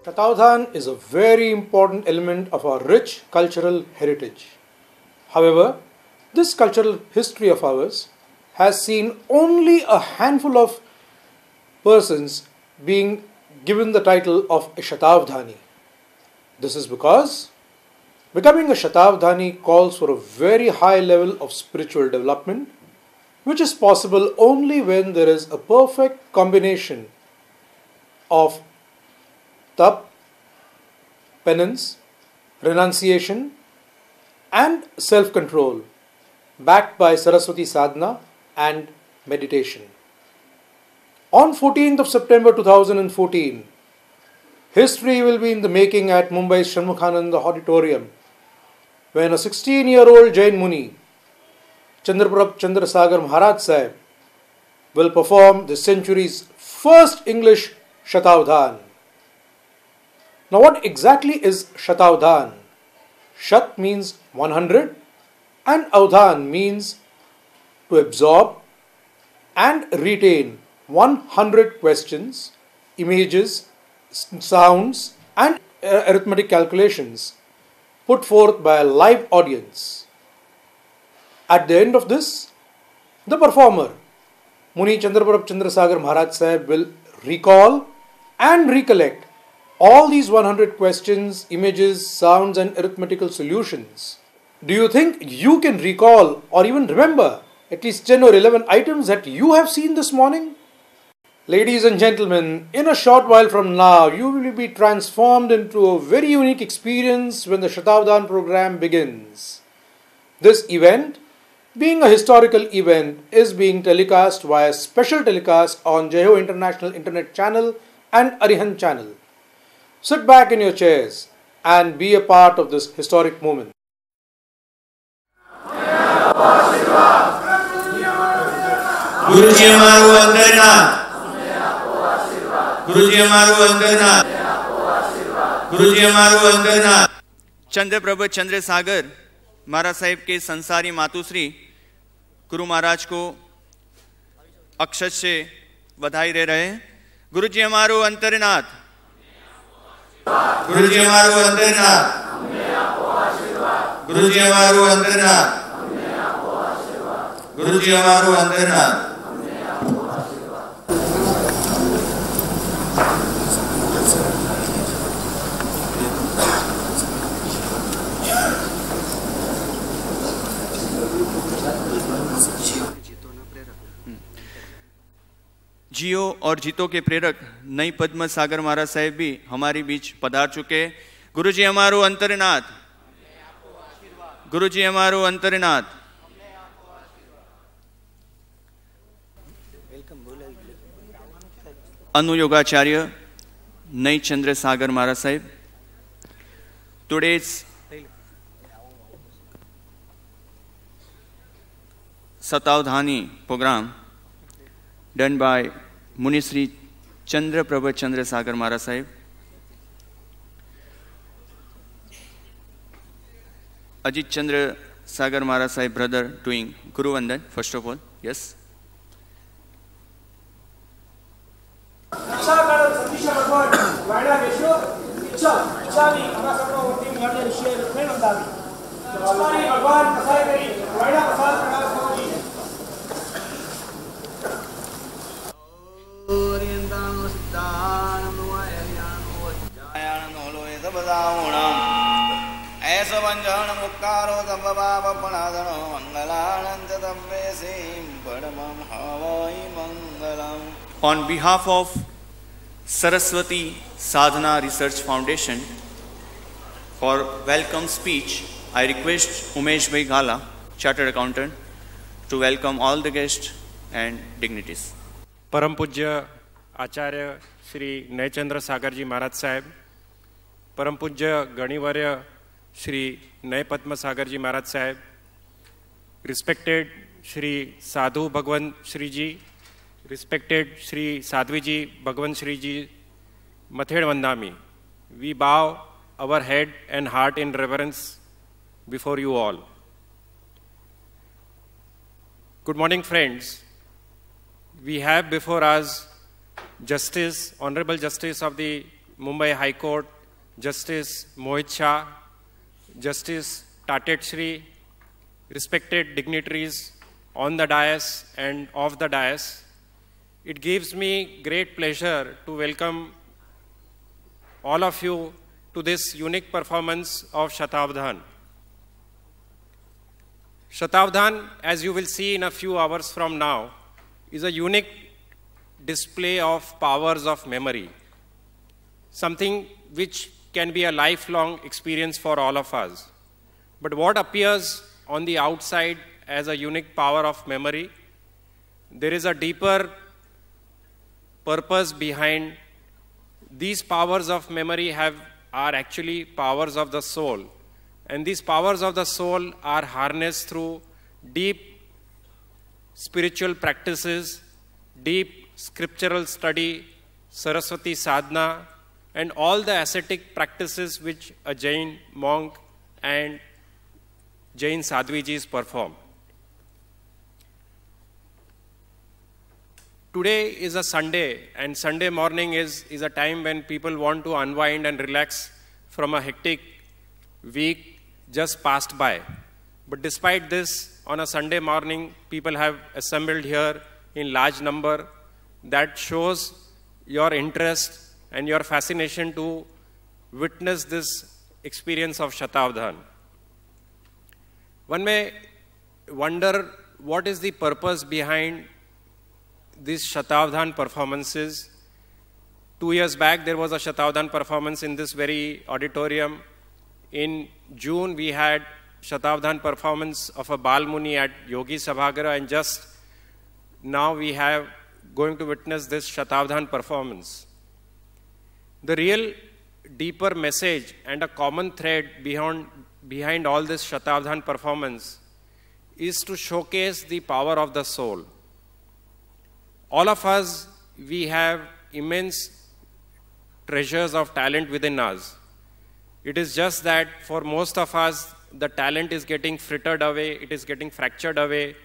Shatavdhan is a very important element of our rich cultural heritage. However, this cultural history of ours has seen only a handful of persons being given the title of a Shatavdhani. This is because becoming a Shatavdhani calls for a very high level of spiritual development, which is possible only when there is a perfect combination of tap, penance, renunciation, and self control, backed by Saraswati sadhana and meditation. On 14th of September 2014, history will be in the making at Mumbai's Shanmukhananda Auditorium when a 16-year-old Jain Muni, Chandraprabh Chandrasagar Maharaj Sahib, will perform the century's first English Shatavdhan. Now, what exactly is Shatavdhan? Shat means 100 and Avdhan means to absorb and retain 100 questions, images, sounds and arithmetic calculations put forth by a live audience. At the end of this, the performer, Muni Chandraprabh Chandrasagar Maharaj Sahib, will recall and recollect all these 100 questions, images, sounds and arithmetical solutions. Do you think you can recall or even remember at least 10 or 11 items that you have seen this morning? Ladies and gentlemen, in a short while from now, you will be transformed into a very unique experience when the Shatavdhan program begins. This event, being a historical event, is being telecast via special telecast on Jaiho International Internet Channel and Arihant Channel. Sit back in your chairs and be a part of this historic moment. गुरुजी हमारो अंतरनाथ, गुरुजी हमारो अंतरनाथ, गुरुजी हमारो अंतरनाथ। चंद्रप्रभ चंद्रसागर महाराज साहिब के संसारी मातुश्री गुरु महाराज को अक्षर से बधाई दे रहे हैं। गुरुजी हमारो अंतरनाथ, गुरुजी हमारो अंतरनाथ, गुरुजी हमारो अंतरनाथ, गुरुजी हमारो अंतरनाथ। जियो और जीतो के प्रेरक नई पद्म सागर महाराज साहेब भी हमारे बीच पधार चुके। गुरुजी हमारो अंतरनाथ, गुरुजी हमारो अंतरनाथ। अनुयोगाचार्य नई चंद्र सागर महाराज साहेब। Today's Shatavdhani program done by Munisri Chandraprabha Chandrasagar Maharaj Sahib. Ajit Chandra Sagar Maharaj Sahib brother doing Guru Vandan first of all. Yes. On behalf of Saraswati Sadhana Research Foundation, for welcome speech, I request Umesh Bhai Gala, Chartered Accountant, to welcome all the guests and dignitaries. परम पूज्य आचार्य श्री नयचंद्र सागर जी महाराज साहेब, परम पूज्य गणिवर्य Shri Nay Padma Sagar ji Maharaj Saheb, respected Shri साधु भगवंत Shri ji, respected Shri साध्वी जी भगवंत श्री जी, मथेड़ वंदामी, we bow our head and heart in reverence before you all. Good morning, friends. We have before us Justice, Honorable Justice of the Mumbai High Court, Justice Mohit Shah, Justice Tatet Shri, respected dignitaries on the dais and off the dais, it gives me great pleasure to welcome all of you to this unique performance of Shatabdhan. Shatabdhan, as you will see in a few hours from now, is a unique display of powers of memory, something which can be a lifelong experience for all of us. But what appears on the outside as a unique power of memory, there is a deeper purpose behind. These powers of memory are actually powers of the soul. And these powers of the soul are harnessed through deep spiritual practices, deep scriptural study, Saraswati sadhana, and all the ascetic practices which a Jain monk and Jain sadhvijis perform. Today is a Sunday, and Sunday morning is a time when people want to unwind and relax from a hectic week just passed by. But despite this, on a Sunday morning, people have assembled here in large number. That shows your interest and your fascination to witness this experience of Shatabdhan. One may wonder what is the purpose behind these Shatabdhan performances. 2 years back, there was a Shatabdhan performance in this very auditorium. In June, we had Shatabdhan performance of a Balmuni at Yogi Sabhagara, and just now we have going to witness this Shatabdhan performance. The real deeper message and a common thread behind all this Shatabdhan performance is to showcase the power of the soul. All of us, we have immense treasures of talent within us. It is just that for most of us, the talent is getting frittered away, it is getting fractured away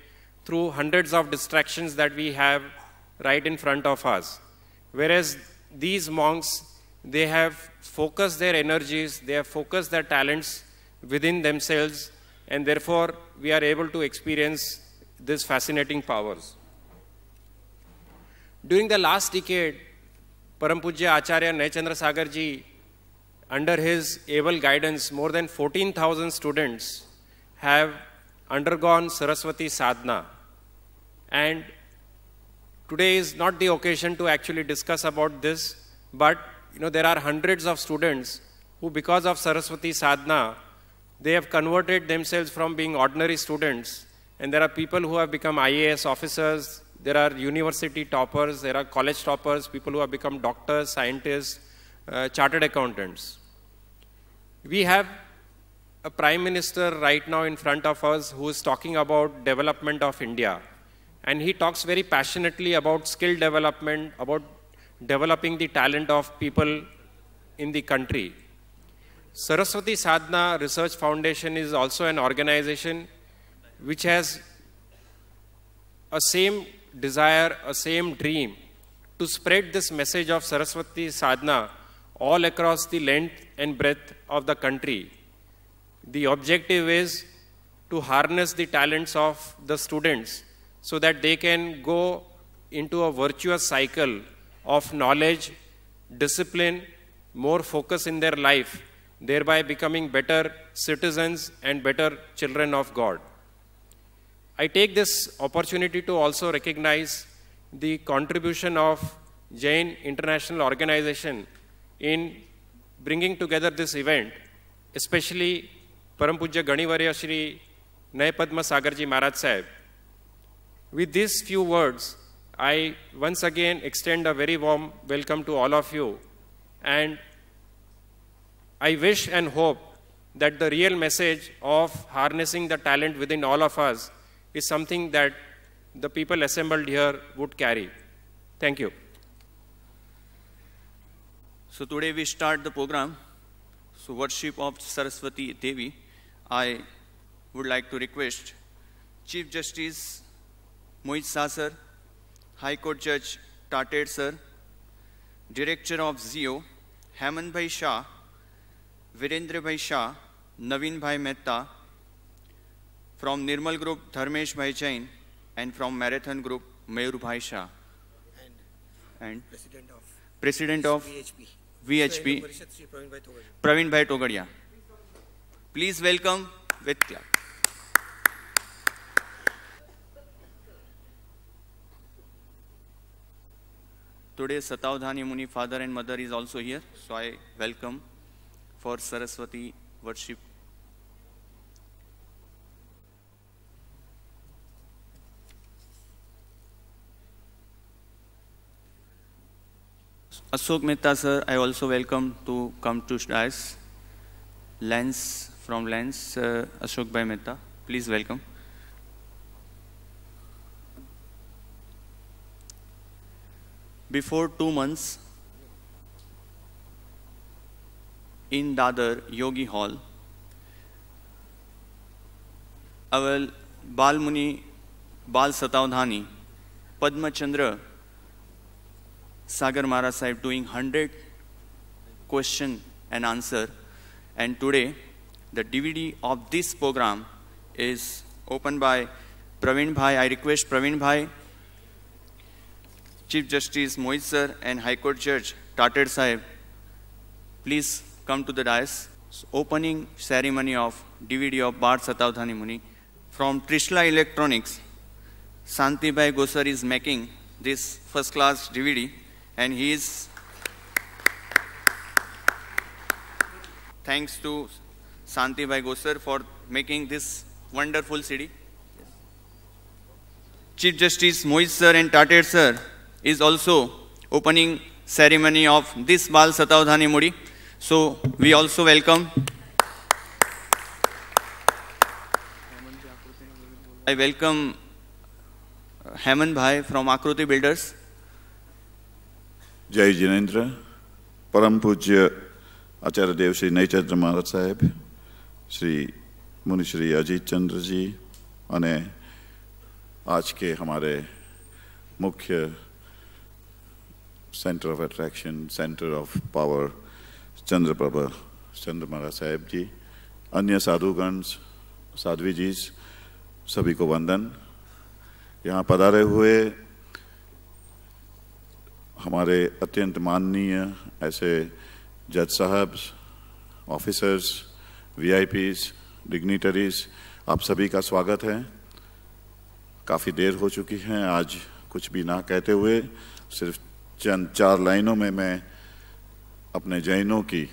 through hundreds of distractions that we have right in front of us. Whereas these monks, they have focused their energies, they have focused their talents within themselves, and therefore we are able to experience these fascinating powers. During the last decade, Param Pujya Acharya Naichandra Sagar ji, under his able guidance, more than 14,000 students have undergone Saraswati sadhana. And today is not the occasion to actually discuss about this, but there are hundreds of students who, because of Saraswati sadhana, they have converted themselves from being ordinary students. And there are people who have become IAS officers, there are university toppers, there are college toppers, people who have become doctors, scientists, chartered accountants. We have a Prime Minister right now in front of us who is talking about development of India. And he talks very passionately about skill development, about developing the talent of people in the country. Saraswati Sadhana Research Foundation is also an organization which has a same desire, a same dream to spread this message of Saraswati Sadhana all across the length and breadth of the country. The objective is to harness the talents of the students so that they can go into a virtuous cycle of knowledge, discipline, more focus in their life, thereby becoming better citizens and better children of God. I take this opportunity to also recognize the contribution of Jain International Organization in bringing together this event, especially Param Pujya Ganivarya Shri Nai Padma Sagarji Maharaj Sahib. With these few words, I once again extend a very warm welcome to all of you, and I wish and hope that the real message of harnessing the talent within all of us is something that the people assembled here would carry. Thank you. So today we start the program. So worship of Saraswati Devi. I would like to request Chief Justice Mohit Shah sir, High Court Judge Tatet sir, Director of ZIO, Hemant भाई शाह, वीरेंद्र भाई Shah, Naveen Bhai Mehta, from Nirmal Group Dharmesh Bhai Jain, and from Marathon Group Mayur Bhai Shah, and President of VHP Praveen Bhai Togadia. Please welcome with clap. Today Satavdhani Muni father and mother is also here, so I welcome for Saraswati worship. Ashok Mehta sir, I also welcome to come to dais. Lens from Lens, Ashok Bhai Mehta, please welcome. Before 2 months, in Dadar Yogi Hall, our Bal Muni, Bal Satavdhani, Padma Chandra Sagar Maharaj Sahib doing 100 question and answer, and today the DVD of this program is opened by Praveen Bhai. I request Praveen Bhai, Chief Justice Mohit sir and High Court Judge Tater Sahib, please come to the dais. Opening ceremony of DVD of Bal Satavdhani Muni from Trishla Electronics. Santi Bhai Gosar is making this first class DVD, and he is thanks to Santi Bhai Gosar for making this wonderful CD. Chief Justice Mohit sir and Tater sir is also opening ceremony of this Bal Satavdhani Muni. So we also welcome. I welcome Hemant Bhai from Akruti Builders. जय जिनेन्द्र, परम पूज्य आचार्य देव श्री नयचंद्र महाराज साहेब, श्री मुनि श्री अजीत चंद्र जी, अने आज के हमारे मुख्य centre of attraction, centre of power Chandraprabha Chandra Maharaj Saheb ji, अन्य साधुगण, साध्वी जी, सभी को वंदन। यहाँ पधारे हुए हमारे अत्यंत माननीय ऐसे जज साहब, ऑफिसर्स, वीआईपीज, डिग्निटरीज, आप सभी का स्वागत है। काफ़ी देर हो चुकी है, आज कुछ भी ना कहते हुए सिर्फ चंद 4 लाइनों में मैं अपने जैनों की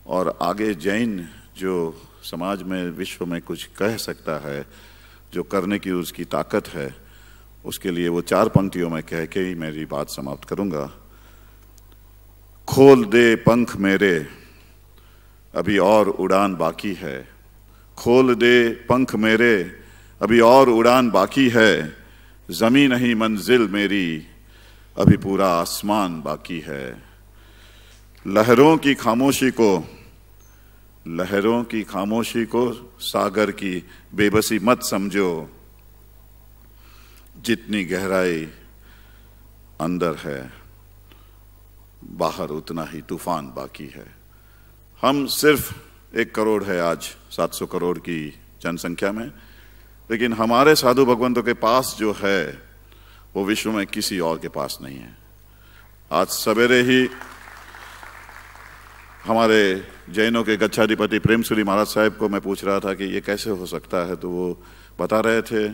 और आगे जैन जो समाज में, विश्व में कुछ कह सकता है, जो करने की उसकी ताकत है, उसके लिए वो 4 पंक्तियों में कह के ही मेरी बात समाप्त करूंगा। खोल दे पंख मेरे, अभी और उड़ान बाकी है। खोल दे पंख मेरे, अभी और उड़ान बाकी है। जमीन नहीं मंजिल मेरी, अभी पूरा आसमान बाकी है। लहरों की खामोशी को सागर की बेबसी मत समझो। जितनी गहराई अंदर है, बाहर उतना ही तूफान बाकी है। हम सिर्फ 1 करोड़ है आज 700 करोड़ की जनसंख्या में, लेकिन हमारे साधु भगवंतों के पास जो है वो विश्व में किसी और के पास नहीं है। आज सवेरे ही हमारे जैनों के गच्छाधिपति प्रेमसूरी महाराज साहब को मैं पूछ रहा था कि ये कैसे हो सकता है, तो वो बता रहे थे,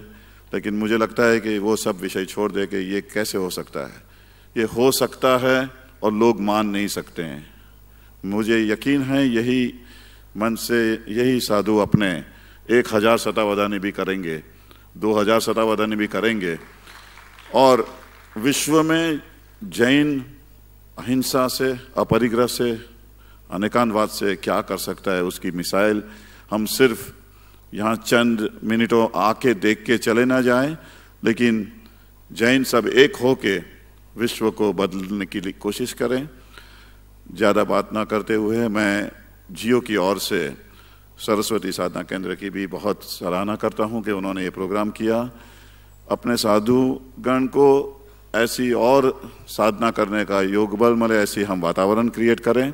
लेकिन मुझे लगता है कि वो सब विषय छोड़ दे के ये कैसे हो सकता है। ये हो सकता है और लोग मान नहीं सकते हैं। मुझे यकीन है यही मन से यही साधु अपने 1000 शतावधानी भी करेंगे, 2000 शतावधानी भी करेंगे, और विश्व में जैन अहिंसा से, अपरिग्रह से, अनेकांतवाद से क्या कर सकता है उसकी मिसाइल हम सिर्फ यहाँ चंद मिनटों आके देख के चले ना जाएं, लेकिन जैन सब एक हो के विश्व को बदलने की कोशिश करें। ज़्यादा बात ना करते हुए मैं जियो की ओर से सरस्वती साधना केंद्र की भी बहुत सराहना करता हूँ कि उन्होंने ये प्रोग्राम किया। अपने साधुगण को ऐसी और साधना करने का योग बल मिले, ऐसी हम वातावरण क्रिएट करें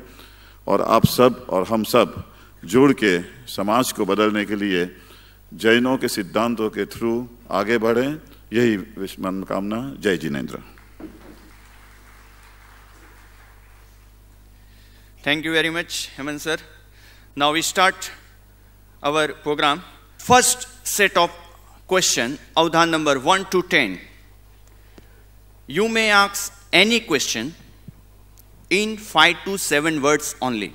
और आप सब और हम सब जुड़ के समाज को बदलने के लिए जैनों के सिद्धांतों के थ्रू आगे बढ़ें। यही मनोकामना। जय Jinendra. Thank you very much, Hemant sir. Now we start our program. First set of question, Avdhan number 1 to 10. You may ask any question in 5 to 7 words only.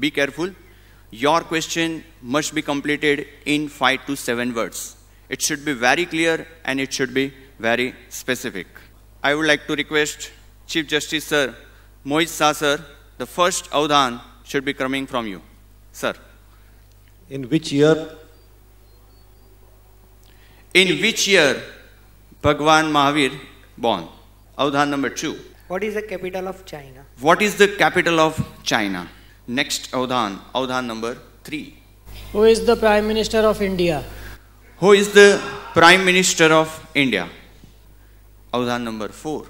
Be careful. Your question must be completed in 5 to 7 words. It should be very clear and it should be very specific. I would like to request Chief Justice Sir, Mohit Shah sir, the first Avdhan should be coming from you. Sir. In which year? In which year Bhagwan Mahavir born? Avdhan number 2. What is the capital of China? What is the capital of China? Next Avdhan, Avdhan number 3. Who is the Prime Minister of India? Who is the Prime Minister of India? Avdhan number 4.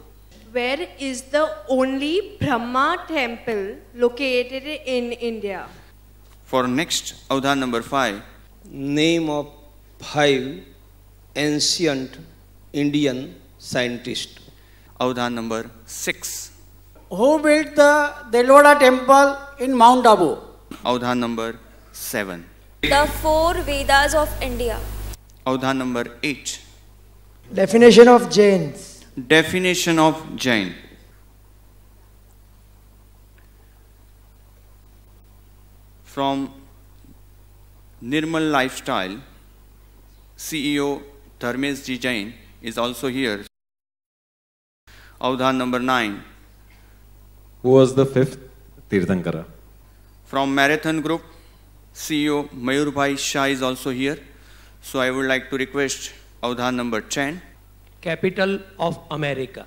Where is the only Brahma temple located in India? For next Avdhan number 5. Name of 5 ancient Indian scientists. Avdhan number 6. Who built the Deloda temple in Mount Abu? Avdhan number 7. The 4 Vedas of India. Avdhan number 8. Definition of Jains. Definition of Jain. From Nirmal Lifestyle, CEO Dharmesh Ji Jain is also here. Avdhan number 9. Who was the 5th Tirthankara? From Marathon Group, CEO Mayur Bhai Shah is also here. So I would like to request Avdhan number 10. Capital of America.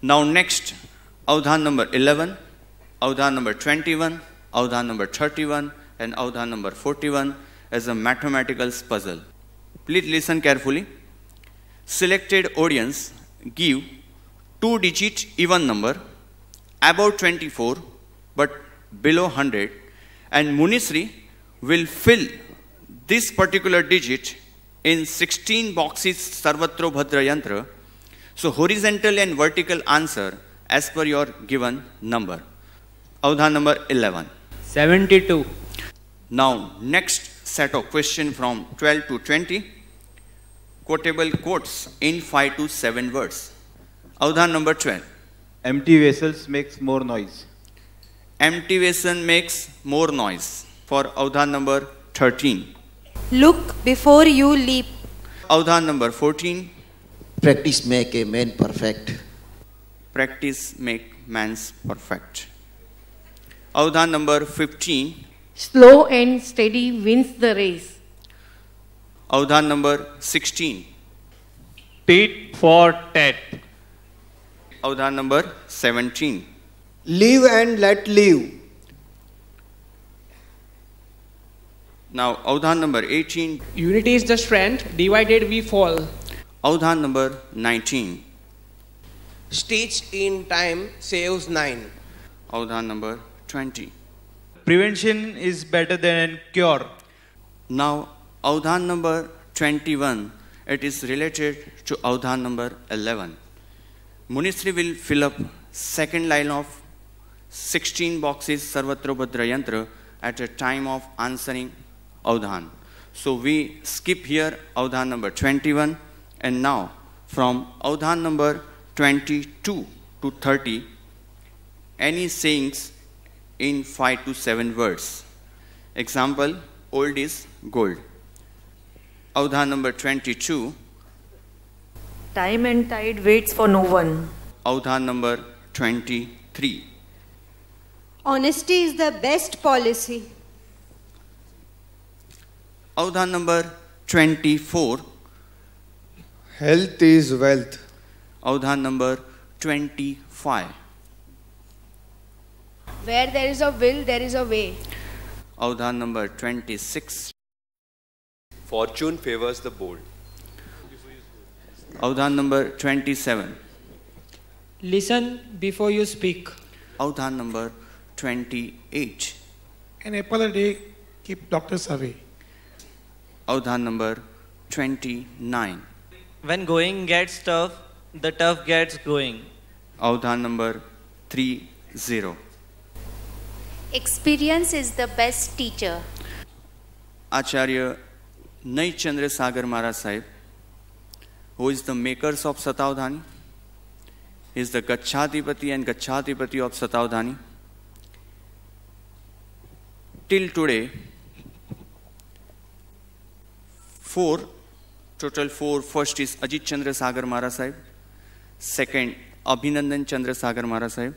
Now next, Avdhan number 11, Avdhan number 21, Avdhan number 31 and Avdhan number 41 as a mathematical puzzle. Please listen carefully. Selected audience give 2-digit even number above 24 but below 100, and Munisri will fill this particular digit in 16 boxes Sarvatro Bhadra Yantra. So horizontal and vertical answer as per your given number. Avdhan number 11. 72. Now next set of question from 12 to 20. Quotable quotes in 5 to 7 words. Avdhan number 12. Empty vessels makes more noise. Empty vessel makes more noise. For Avdhan number 13. Look before you leap. Avdhan number 14. Practice make a man perfect. Practice make man's perfect. Avdhan number 15. Slow and steady wins the race. Avdhan number 16. Tit for tat. Avdhan number 17. Live and let live. Now Avdhan number 18. Unity is the strength, divided we fall. Avdhan number 19. Stitch in time saves 9. Avdhan number 20. Prevention is better than cure. Now Avdhan number 21. It is related to Avdhan number 11. Munisri will fill up second line of 16 boxes Sarvatro Bhadra Yantra at a time of answering Avdhan. So we skip here Avdhan number 21, and now from Avdhan number 22 to 30, any sayings in 5 to 7 words. Example, old is gold. Avdhan number 22. Time and tide waits for no one. Avdhan number 23. Honesty is the best policy. Avdhan number 24. Health is wealth. Avdhan number 25. Where there is a will, there is a way. Avdhan number 26. Fortune favors the bold. Avdhan number 27. Listen before you speak. Avdhan number 28. An apple a day keep doctors away. Avdhan number 29. When going gets tough, the tough gets going. Avdhan number 30. Experience is the best teacher. Acharya Nai Chandra Sagar Maharaj Sahib, who is the makers of Satavdhani, is the Gachadipati and Gachadipati of Satavdhani. Till today, total four. First is Ajit Chandra Sagar Maharaj Sahib. Second, Abhinandan Chandra Sagar Maharaj Sahib.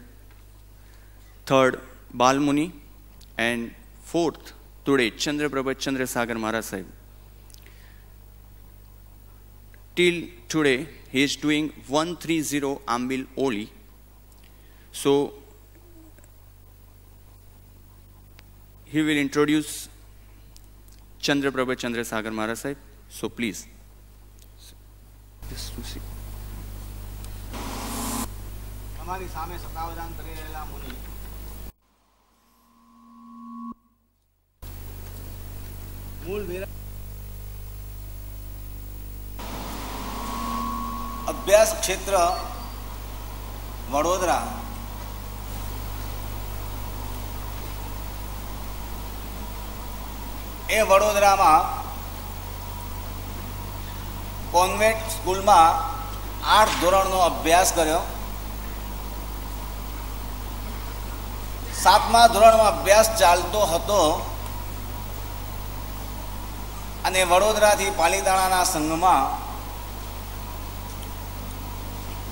Third, Balmuni. And fourth, today, Chandra Prabhat Chandra Sagar Maharaj Sahib. Till today, he is doing 130 Ambil Oli. So, he will introduce Chandra Prabhat Chandra Sagar Maharaj Sahib. So, please. हमारी सामे सतावदान કરી રહેલા મુનિ મૂળ અભ્યાસ ક્ષેત્ર વડોદરા એ વડોદરામાં convent સ્કૂલમાં 8 ધોરણનો અભ્યાસ કર્યો. 7મા ધોરણમાં અભ્યાસ ચાલતો હતો અને વડોદરાથી પાલીતાણાના સંઘમાં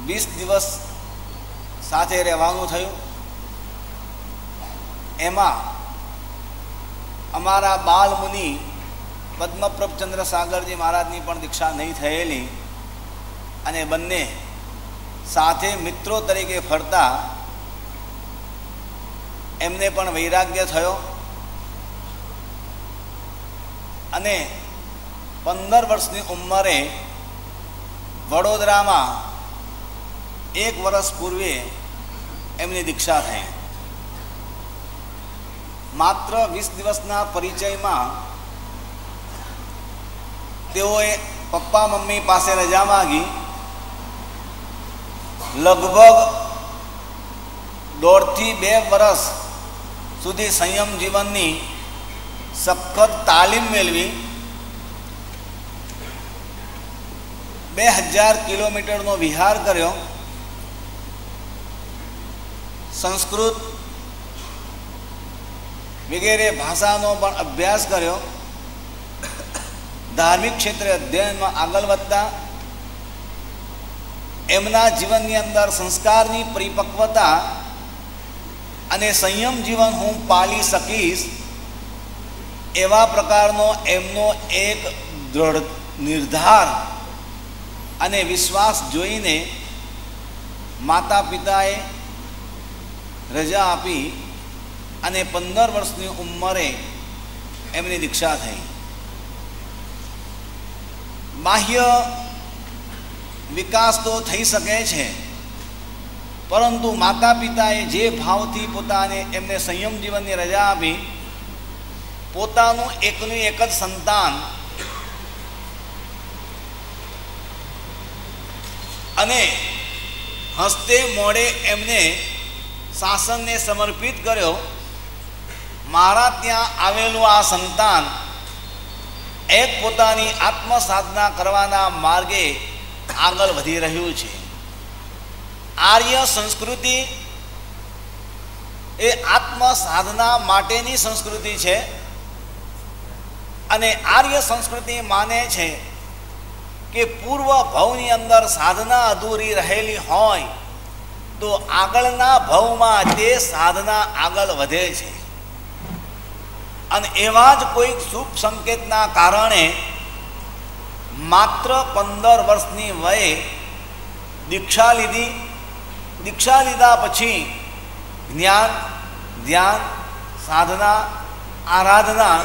20 દિવસ સાથે રહેવાનું થયું. એમાં અમારા બાલમુનિ પદ્મપ્રભચંદ્ર સાગરજી મહારાજની પણ દીક્ષા નહીં થયેલી અને બંને સાથે મિત્રો તરીકે ફરતા એમને પણ વૈરાગ્ય થયો અને 15 વર્ષની ઉંમરે વડોદરામાં 1 વર્ષ પૂર્વે એમની દીક્ષા થઈ. માત્ર 20 દિવસના પરિચયમાં તેઓએ પપ્પા મમ્મી પાસે રજા માગી. લગભગ 1.5 થી 2 વર્ષ સુધી સંયમ જીવનની સખત તાલીમ મેળવી 2000 કિલોમીટરનો વિહાર કર્યો. સંસ્કૃત વગેરે ભાષાનો પણ અભ્યાસ કર્યો. ધાર્મિક ક્ષેત્રે અધ્યયનમાં આગળ વધતા એમના જીવનની અંદર સંસ્કારની પરિપક્વતા અને સંયમ જીવન હું પાળી શકીશ એવા પ્રકારનો એમનો એક દૃઢ નિર્ધાર અને વિશ્વાસ જોઈને માતા પિતાએ રજા આપી અને 15 વર્ષની ઉંમરે એમની દીક્ષા થઈ. બાહ્ય વિકાસ તો થઈ શકે છે, પરંતુ માતા પિતાએ જે ભાવથી પોતાને એમને સંયમ જીવનની રજા આપી પોતાનું એકનું એક જ સંતાન અને હસ્તે મોડે એમને શાસનને સમર્પિત કર્યો. મારા ત્યાં આવેલું આ સંતાન એક પોતાની આત્મસાધના કરવાના માર્ગે આગળ વધી રહ્યું છે. આર્ય સંસ્કૃતિ એ આત્મસાધના માટેની સંસ્કૃતિ છે અને આર્ય સંસ્કૃતિ માને છે કે પૂર્વ ભવની અંદર સાધના અધૂરી રહેલી હોય તો આગળના ભવમાં તે સાધના આગળ વધે છે. અને એવા જ કોઈક શુભ સંકેતના કારણે માત્ર 15 વર્ષની વયે દીક્ષા લીધી. દીક્ષા લીધા પછી જ્ઞાન, ધ્યાન, સાધના, આરાધના,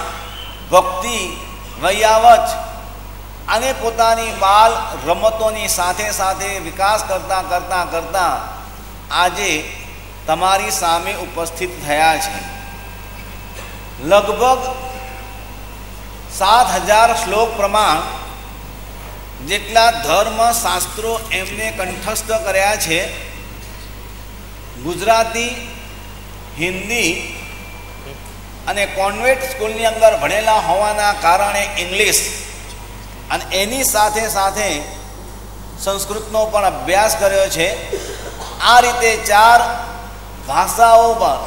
ભક્તિ, વૈયાવચ અને પોતાની બાલ રમતોની સાથે સાથે વિકાસ કરતાં કરતાં કરતાં આજે તમારી સામે ઉપસ્થિત થયા છે. લગભગ 7000 શ્લોક પ્રમાણ જેટલા ધર્મશાસ્ત્રો એમને કંઠસ્થ કર્યા છે. ગુજરાતી, હિન્દી અને કોન્વેન્ટ સ્કૂલની અંદર ભણેલા હોવાના કારણે ઇંગ્લિશ અને એની સાથે સાથે સંસ્કૃતનો પણ અભ્યાસ કર્યો છે. આ રીતે 4 ભાષાઓ પર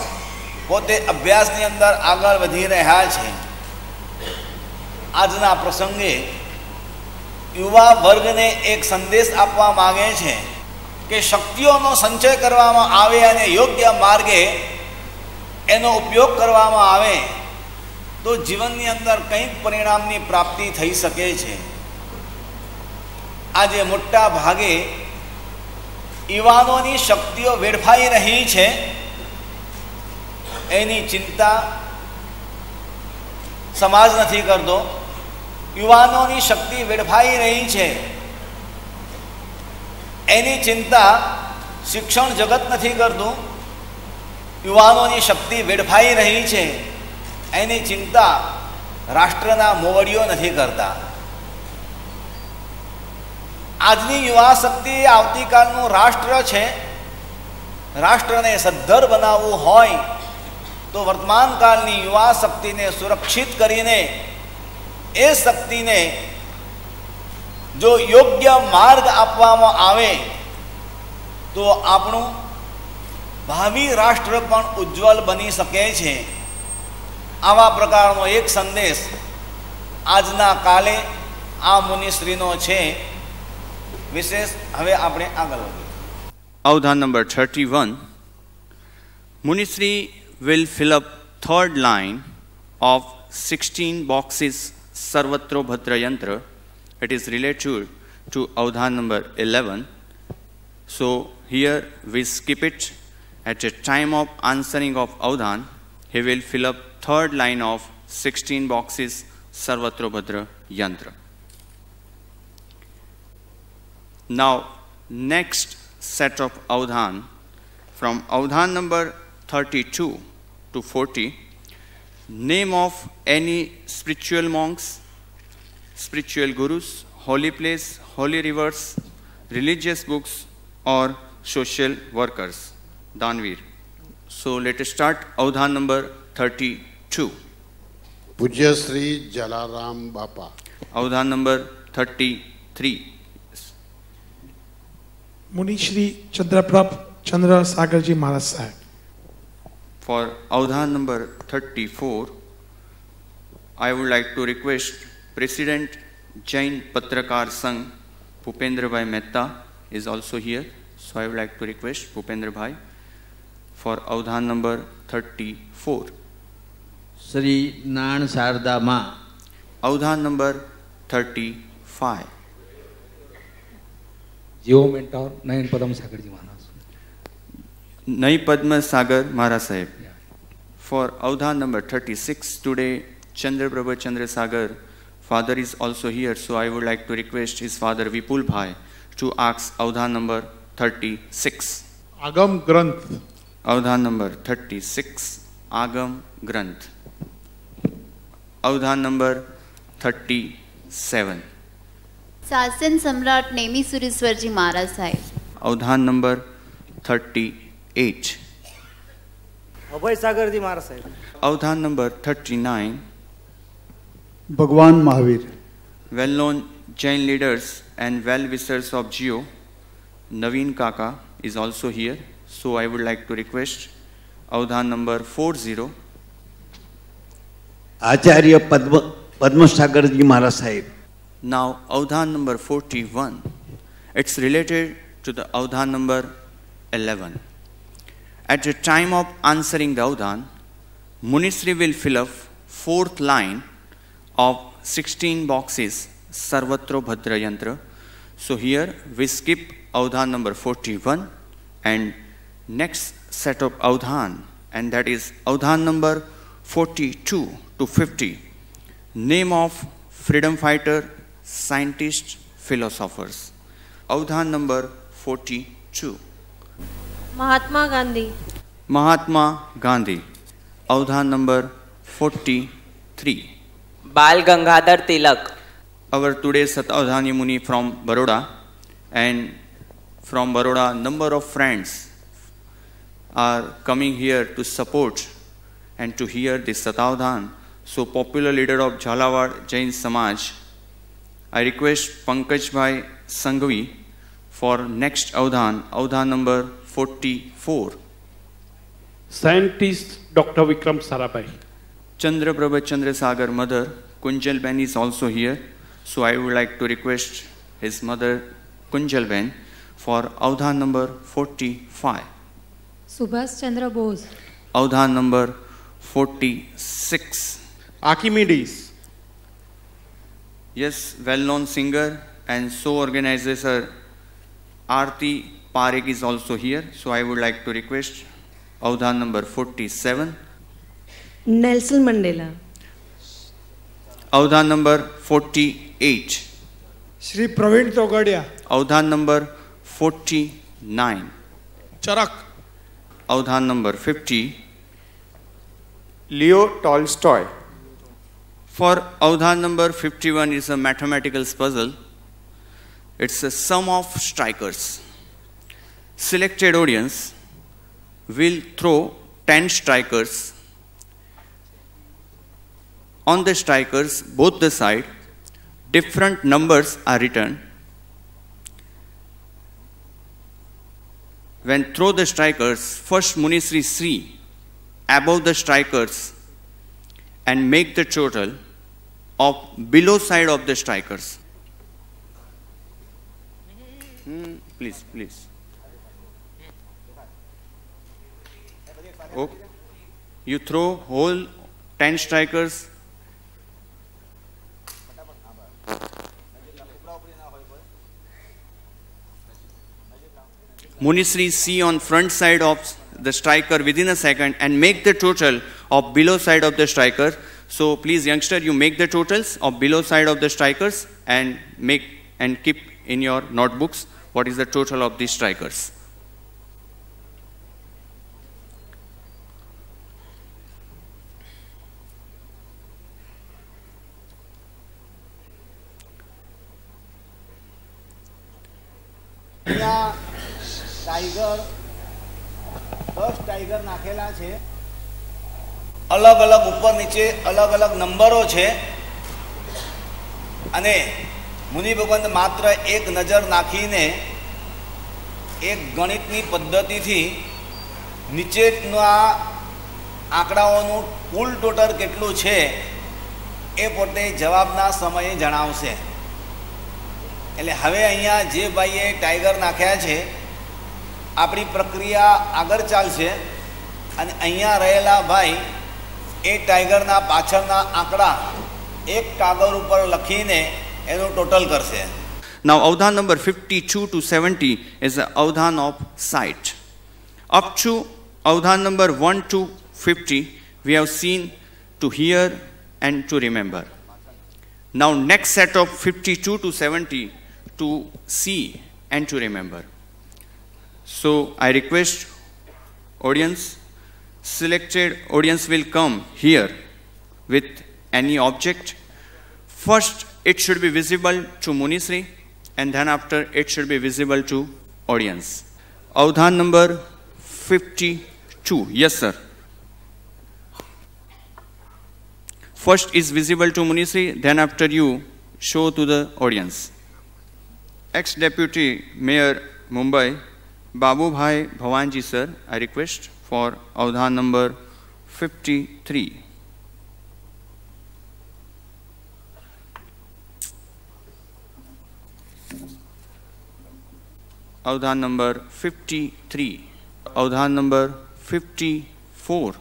પોતે અભ્યાસની અંદર આગળ વધી રહ્યા છે. આજના પ્રસંગે યુવા વર્ગને એક સંદેશ આપવા માગે છે કે શક્તિઓનો સંચય કરવામાં આવે અને યોગ્ય માર્ગે એનો ઉપયોગ કરવામાં આવે તો જીવનની અંદર કંઈક પરિણામની પ્રાપ્તિ થઈ શકે છે. આજે મોટા ભાગે યુવાનોની શક્તિઓ વેડફાઈ રહી છે, એની ચિંતા સમાજ નથી કરતો. યુવાનોની શક્તિ વેડફાઈ રહી છે એની ચિંતા શિક્ષણ જગત નથી કરતું. યુવાનોની શક્તિ વેડફાઈ રહી છે એની ચિંતા રાષ્ટ્રના મોવડીઓ નથી કરતા. આજની યુવા શક્તિ આવતીકાલનું રાષ્ટ્ર છે. રાષ્ટ્રને સદ્ધર બનાવવું હોય તો વર્તમાન કાળની યુવા શક્તિને સુરક્ષિત કરીને એ શક્તિને જો યોગ્ય માર્ગ આપવામાં આવે તો આપણું ભાવિ રાષ્ટ્ર પણ ઉજ્જવલ બની શકે છે. આવા પ્રકારનો એક સંદેશ આજના કાલે આ મુનિશ્રીનો છે. વિશેષ હવે આપણે આગળ વધીએ. Avdhan number 31. Munisri will fill up third line of 16 boxes Sarvatro Bhadra Yantra. It is related to Avdhan number 11. So here we skip it. At the time of answering of Avdhan, he will fill up third line of 16 boxes Sarvatro Bhadra Yantra. Now next set of Avdhan from Avdhan number 32 to 40, name of any spiritual monks, spiritual gurus, holy place, holy rivers, religious books or social workers. Danveer. So let us start Avdhan number 32. Pujya Sri Jalaram Bapa. Avdhan number 33. Muni Shri Chandraprabh Chandra Sagarji Maharaj Sahib. For Avdhan number 34, I would like to request President Jain Patrakar Sangh Bhupendra Bhai Mehta is also here. So I would like to request Bhupendra Bhai for Avdhan number 34. Sri Nan Sarda Ma. Avdhan number 35. Jio Mentor Nayan Padma Sagar Ji Maharaj. Nai Padma Sagar Maharaj Sahib. For Avdhan number 36, today Chandra Prabha Chandra Sagar father is also here, so I would like to request his father Vipul Bhai to ask Avdhan number 36. Agam Granth. Avdhan number 36, Agam Granth. Avdhan number 37. शासन सम्राट नेमी सुरेश्वर जी महाराज साहेब. Avdhan number 38. Abhay Sagar ji Maharaj Saheb. Avdhan number 39. Bhagwan Mahavir. Well-known Jain leaders and well-wishers of Jio, Naveen Kaka is also here. So I would like to request Avdhan number 40. Acharya Padma Sagar Ji Maharaj Sahib. Now Avdhan number 41. It's related to the Avdhan number 11. At the time of answering the Avdhan, Munisri will fill up fourth line of 16 boxes Sarvatro Bhadra Yantra. So here we skip Avdhan number 41 and next set of Avdhan, and that is Avdhan number 42 to 50. Name of freedom fighter, scientist, philosophers. Avdhan number 42. Mahatma Gandhi. Mahatma Gandhi. Avdhan number 43. Bal Gangadhar Tilak. Our today's Satavdhani Muni from Baroda, and from Baroda number of friends are coming here to support and to hear this Satavdhan. So popular leader of Jhalawad Jain Samaj, I request Pankaj Bhai Sanghvi for next Avdhan, Avdhan number 44. Scientist Dr. Vikram Sarabhai. Chandra Prabha Chandra Sagar mother, Kunjal Ben is also here. So I would like to request his mother Kunjal Ben for Avdhan number 45. Subhas Chandra Bose. Avdhan number 46. Archimedes. Yes, well-known singer and show organizer Aarti Parekh is also here. So I would like to request Avdhan number 47. Nelson Mandela. Avdhan number 48. Shri Praveen Togadia. Avdhan number 49. Charak. Avdhan number 50. Leo Tolstoy. For Avdhan number 51 is a mathematical puzzle. It's a sum of strikers. Selected audience will throw 10 strikers. On the strikers, both the side, different numbers are written. When throw the strikers, first Munisri Sri above the strikers and make the total of below side of the strikers. Please, please. Okay. You throw whole 10 strikers. Munisri see on front side of the striker within a second and make the total of below side of the striker. So please youngster, you make the totals of below side of the strikers and make and keep in your notebooks what is the total of these strikers. Tiger 10 tiger નાખેલા છે અલગ અલગ ઉપર નીચે અલગ અલગ નંબરો છે અને મુનિ ભગવંત માત્ર એક નજર નાખીને એક ગણિતની પદ્ધતિથી નીચેના આંકડાઓનું કુલ ટોટલ કેટલું છે એ પોતે જવાબના સમયે જણાવશે. એટલે હવે અહીંયા જે ભાઈએ ટાઈગર નાખ્યા છે આપણી પ્રક્રિયા આગળ ચાલશે અને અહીંયા રહેલા ભાઈ એ ટાઈગરના પાછળના આંકડા એક કાગળ ઉપર લખીને એનું ટોટલ કરશે. Now Avdhan number 52 to 70 is the Avdhan of sight. Up to Avdhan number 1 to 50 we have seen to hear and to remember. Now next set of 52 to 70 to see and to remember. So I request audience, selected audience will come here with any object. First it should be visible to Munisri and then after it should be visible to audience. Avdhan number 52. Yes sir. First is visible to Munisri, then after you show to the audience. Ex-Deputy Mayor Mumbai, Babu Bhai Bhawanji sir, I request for Avdhan number 53. Avdhan number 53. Avdhan number 54.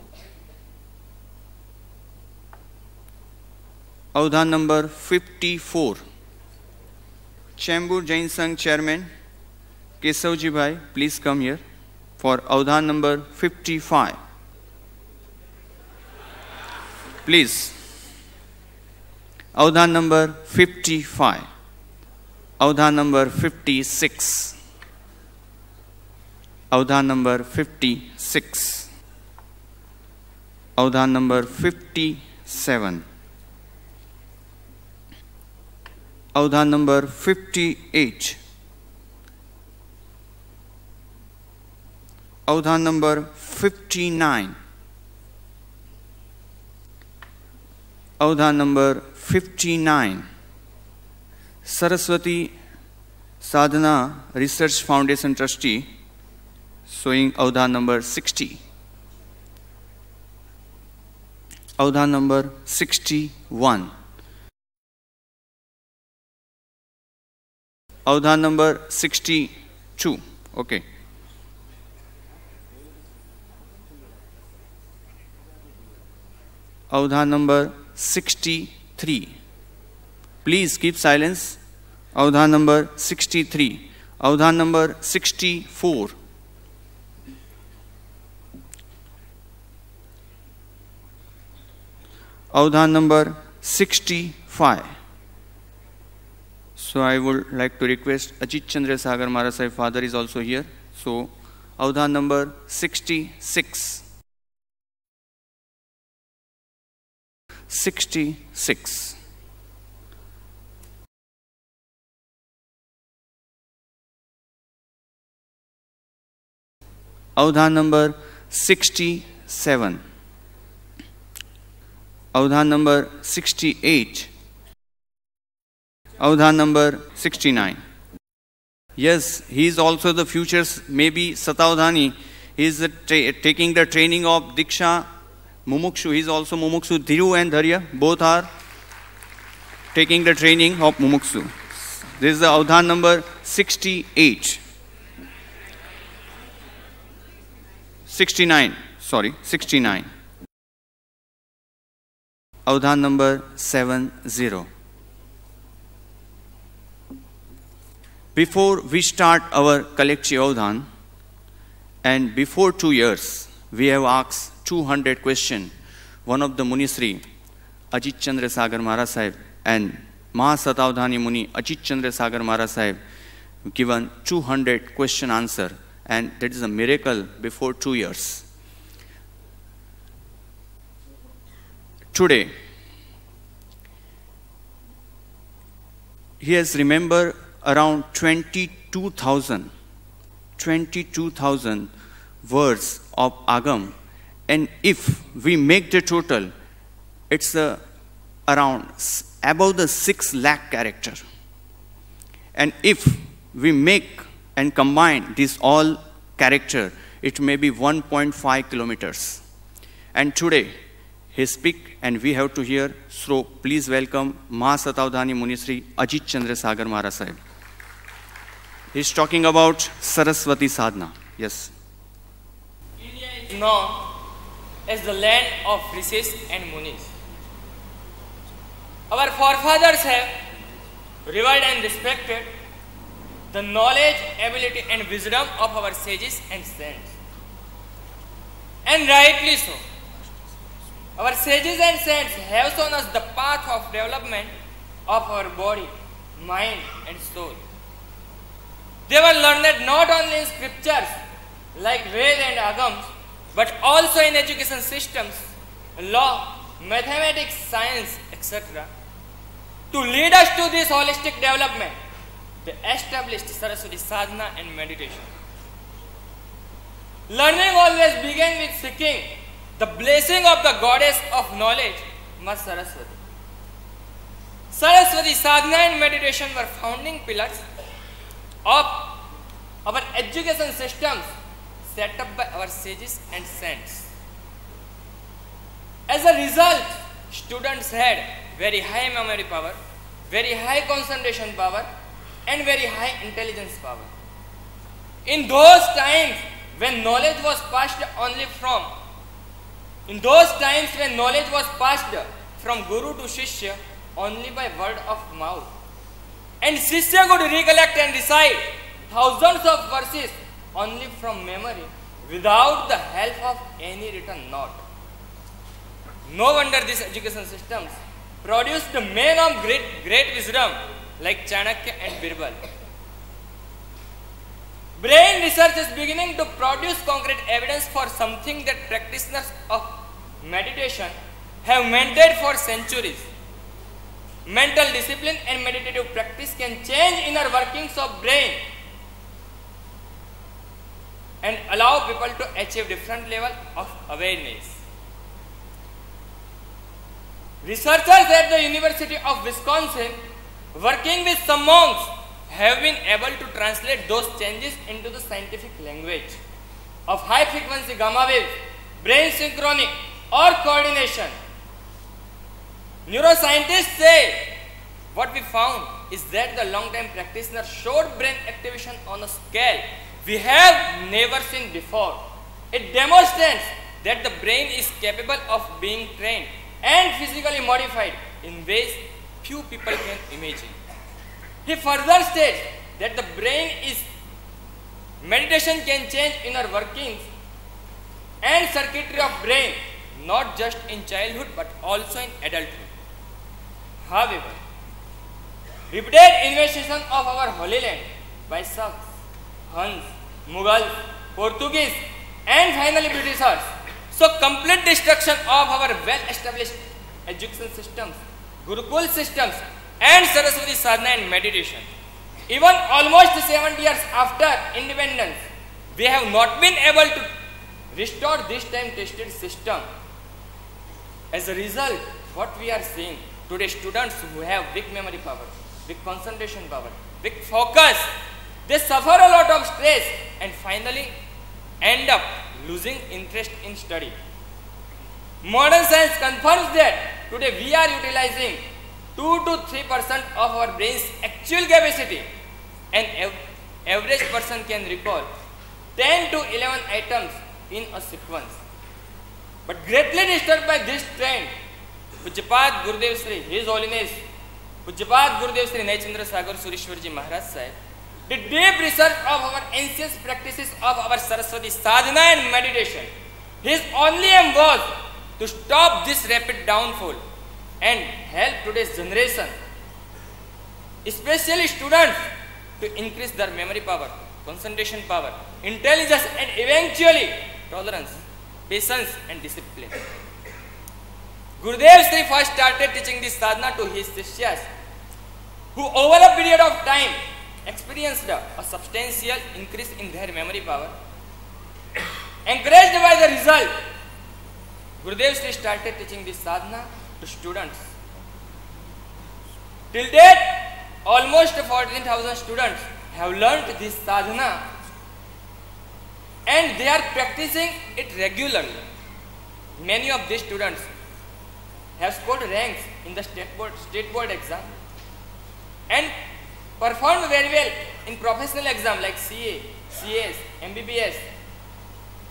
Avdhan number 54. Chembur Jain Sangh Chairman Kesavji Bhai, please come here for Avdhan number 55. Please. Avdhan number 55. Avdhan number 56. Avdhan number 56. Avdhan number 57. Avdhan number 58. Avdhan number 59. Avdhan number 59. Saraswati Sadhana Research Foundation Trustee, showing Avdhan number 60. Avdhan number 61. Avdhan number 62. Okay. Avdhan number 63. Please keep silence. Avdhan number 63. Avdhan number 64. Avdhan number 65. So I would like to request Ajit Chandra Sagar Maharaj Sahib, father is also here. So Avdhan number 66. 66. Avdhan number 67. Avdhan number 68. Avdhan number 69. Yes, he is also the future's maybe Satavdhani. He is taking the training of Diksha Mumukshu. He is also Mumukshu. Dhiru and Dharya both are taking the training of Mumukshu. This is the Avdhan number 68. 69. Sorry, 69. Avdhan number 70. Before we start our collective Avdhan, and before 2 years, we have asked 200 questions. One of the Munisri, Ajit Chandra Sagar Maharaj Sahib, and Mahasatavdhani Muni, Ajit Chandra Sagar Maharaj Sahib, given 200 question answer, and that is a miracle before 2 years. Today, he has remembered around 22,000 words of Agam, and if we make the total, it's around above the 6 lakh character. And if we make and combine this all character, it may be 1.5 kilometers. And today, he speak and we have to hear. So please welcome Mahasatavdhani Munisri Ajit Chandra Sagar Maharaj Sahib. He is talking about Saraswati Sadhana. Yes. India is known as the land of rishis and munis. Our forefathers have revered and respected the knowledge, ability and wisdom of our sages and saints. And rightly so. Our sages and saints have shown us the path of development of our body, mind and soul. They were learned not only in scriptures like Ved and Agams, but also in education systems, law, mathematics, science, etc. To lead us to this holistic development, they established Saraswati Sadhana and meditation. Learning always began with seeking the blessing of the goddess of knowledge, Ma Saraswati. Saraswati Sadhana and meditation were founding pillars of our education systems set up by our sages and saints. As a result, students had very high memory power, very high concentration power, and very high intelligence power. In those times when knowledge was passed from Guru to Shishya only by word of mouth, and Shishya could recollect and recite thousands of verses only from memory without the help of any written note. No wonder these education systems produced men of great wisdom like Chanakya and Birbal. Brain research is beginning to produce concrete evidence for something that practitioners of meditation have maintained for centuries. Mental discipline and meditative practice can change inner workings of brain and allow people to achieve different level of awareness. Researchers at the University of Wisconsin, working with some monks, have been able to translate those changes into the scientific language of high frequency gamma waves, brain synchrony or coordination. Neuroscientists say what we found is that the long-time practitioners showed brain activation on a scale we have never seen before. It demonstrates that the brain is capable of being trained and physically modified in ways few people can imagine. He further states that the brain is meditation can change inner workings and circuitry of brain not just in childhood but also in adulthood. However, repeated invasion of our Holy Land by Sikhs, Huns, Mughals, Portuguese and finally Britishers, so complete destruction of our well-established education systems, Gurukul systems and Saraswati sadhana and meditation. Even almost 70 years after independence, we have not been able to restore this time-tested system. As a result, what we are seeing today, students who have big memory power, big concentration power, big focus, they suffer a lot of stress and finally end up losing interest in study. Modern science confirms that today we are utilizing 2 to 3% of our brain's actual capacity. An average person can recall 10 to 11 items in a sequence. But greatly disturbed by this trend, Pujyapat Gurudev Sri, His Holiness Pujyapat Gurudev Sri Naichandra Sagar Surishwarji Maharaj Sahib did deep research of our ancient practices of our Saraswati sadhana and meditation. His only aim was to stop this rapid downfall and help today's generation, especially students, to increase their memory power, concentration power, intelligence and eventually tolerance, patience and discipline. Gurudev Sri first started teaching this sadhana to his Sishyas, who over a period of time experienced a substantial increase in their memory power. Encouraged by the result, Gurudev Sri started teaching this sadhana to students. Till date, almost 14,000 students have learnt this sadhana and they are practicing it regularly. Many of these students have scored ranks in the state board exam and performed very well in professional exam like CA, CS, MBBS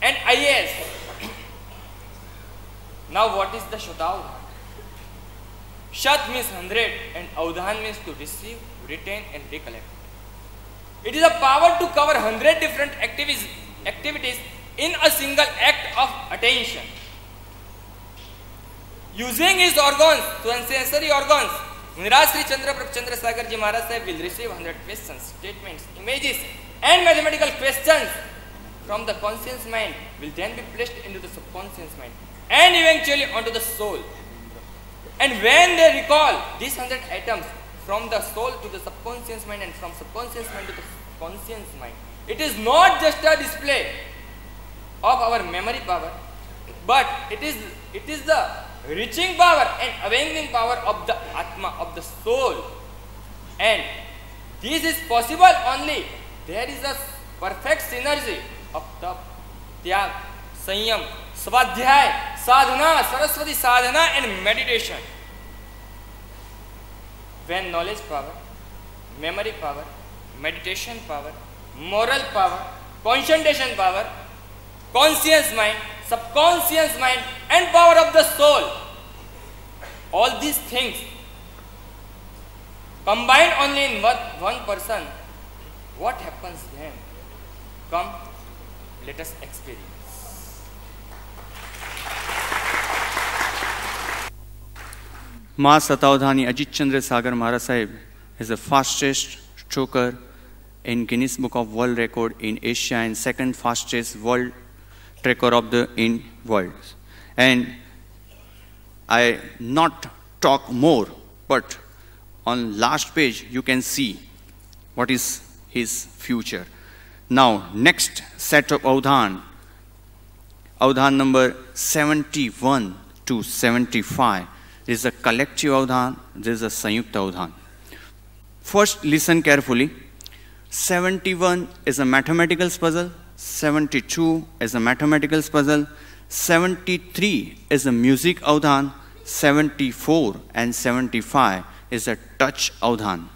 and IAS. Now what is the Shatavdhan? Shat means 100 and Avdhan means to receive, retain and recollect. It is a power to cover 100 different activities in a single act of attention. Using his organs, sensory organs, Niraj Sri Chandra Sagar Ji Maharaj Sahib will receive 100 questions, statements, images and mathematical questions from the conscious mind will then be placed into the subconscious mind and eventually onto the soul. And when they recall these 100 items from the soul to the subconscious mind and from subconscious mind to the conscious mind, it is not just a display of our memory power, but it is the reaching power and awakening power of the Atma, of the soul. And this is possible only there is a perfect synergy of tap, tyag, sanyam, svadhyay, sadhana, Saraswati sadhana and meditation. When knowledge power, memory power, meditation power, moral power, concentration power, conscious mind, subconscious mind and power of the soul, all these things combined only in one person, what happens then? Come, let us experience. Ma Satavdhani Ajit Chandra Sagar Maharaj Sahib is the fastest stroker in Guinness Book of World Record in Asia and second fastest world record of the in world. And I not talk more, but on last page you can see what is his future. Now next set of Avdhan number 71 to 75 is a collective Avdhan, this is a Sanyukta Avdhan. First listen carefully. 71 is a mathematical puzzle, 72 is a mathematical puzzle, 73 is a music Avdhan, 74 and 75 is a touch Avdhan.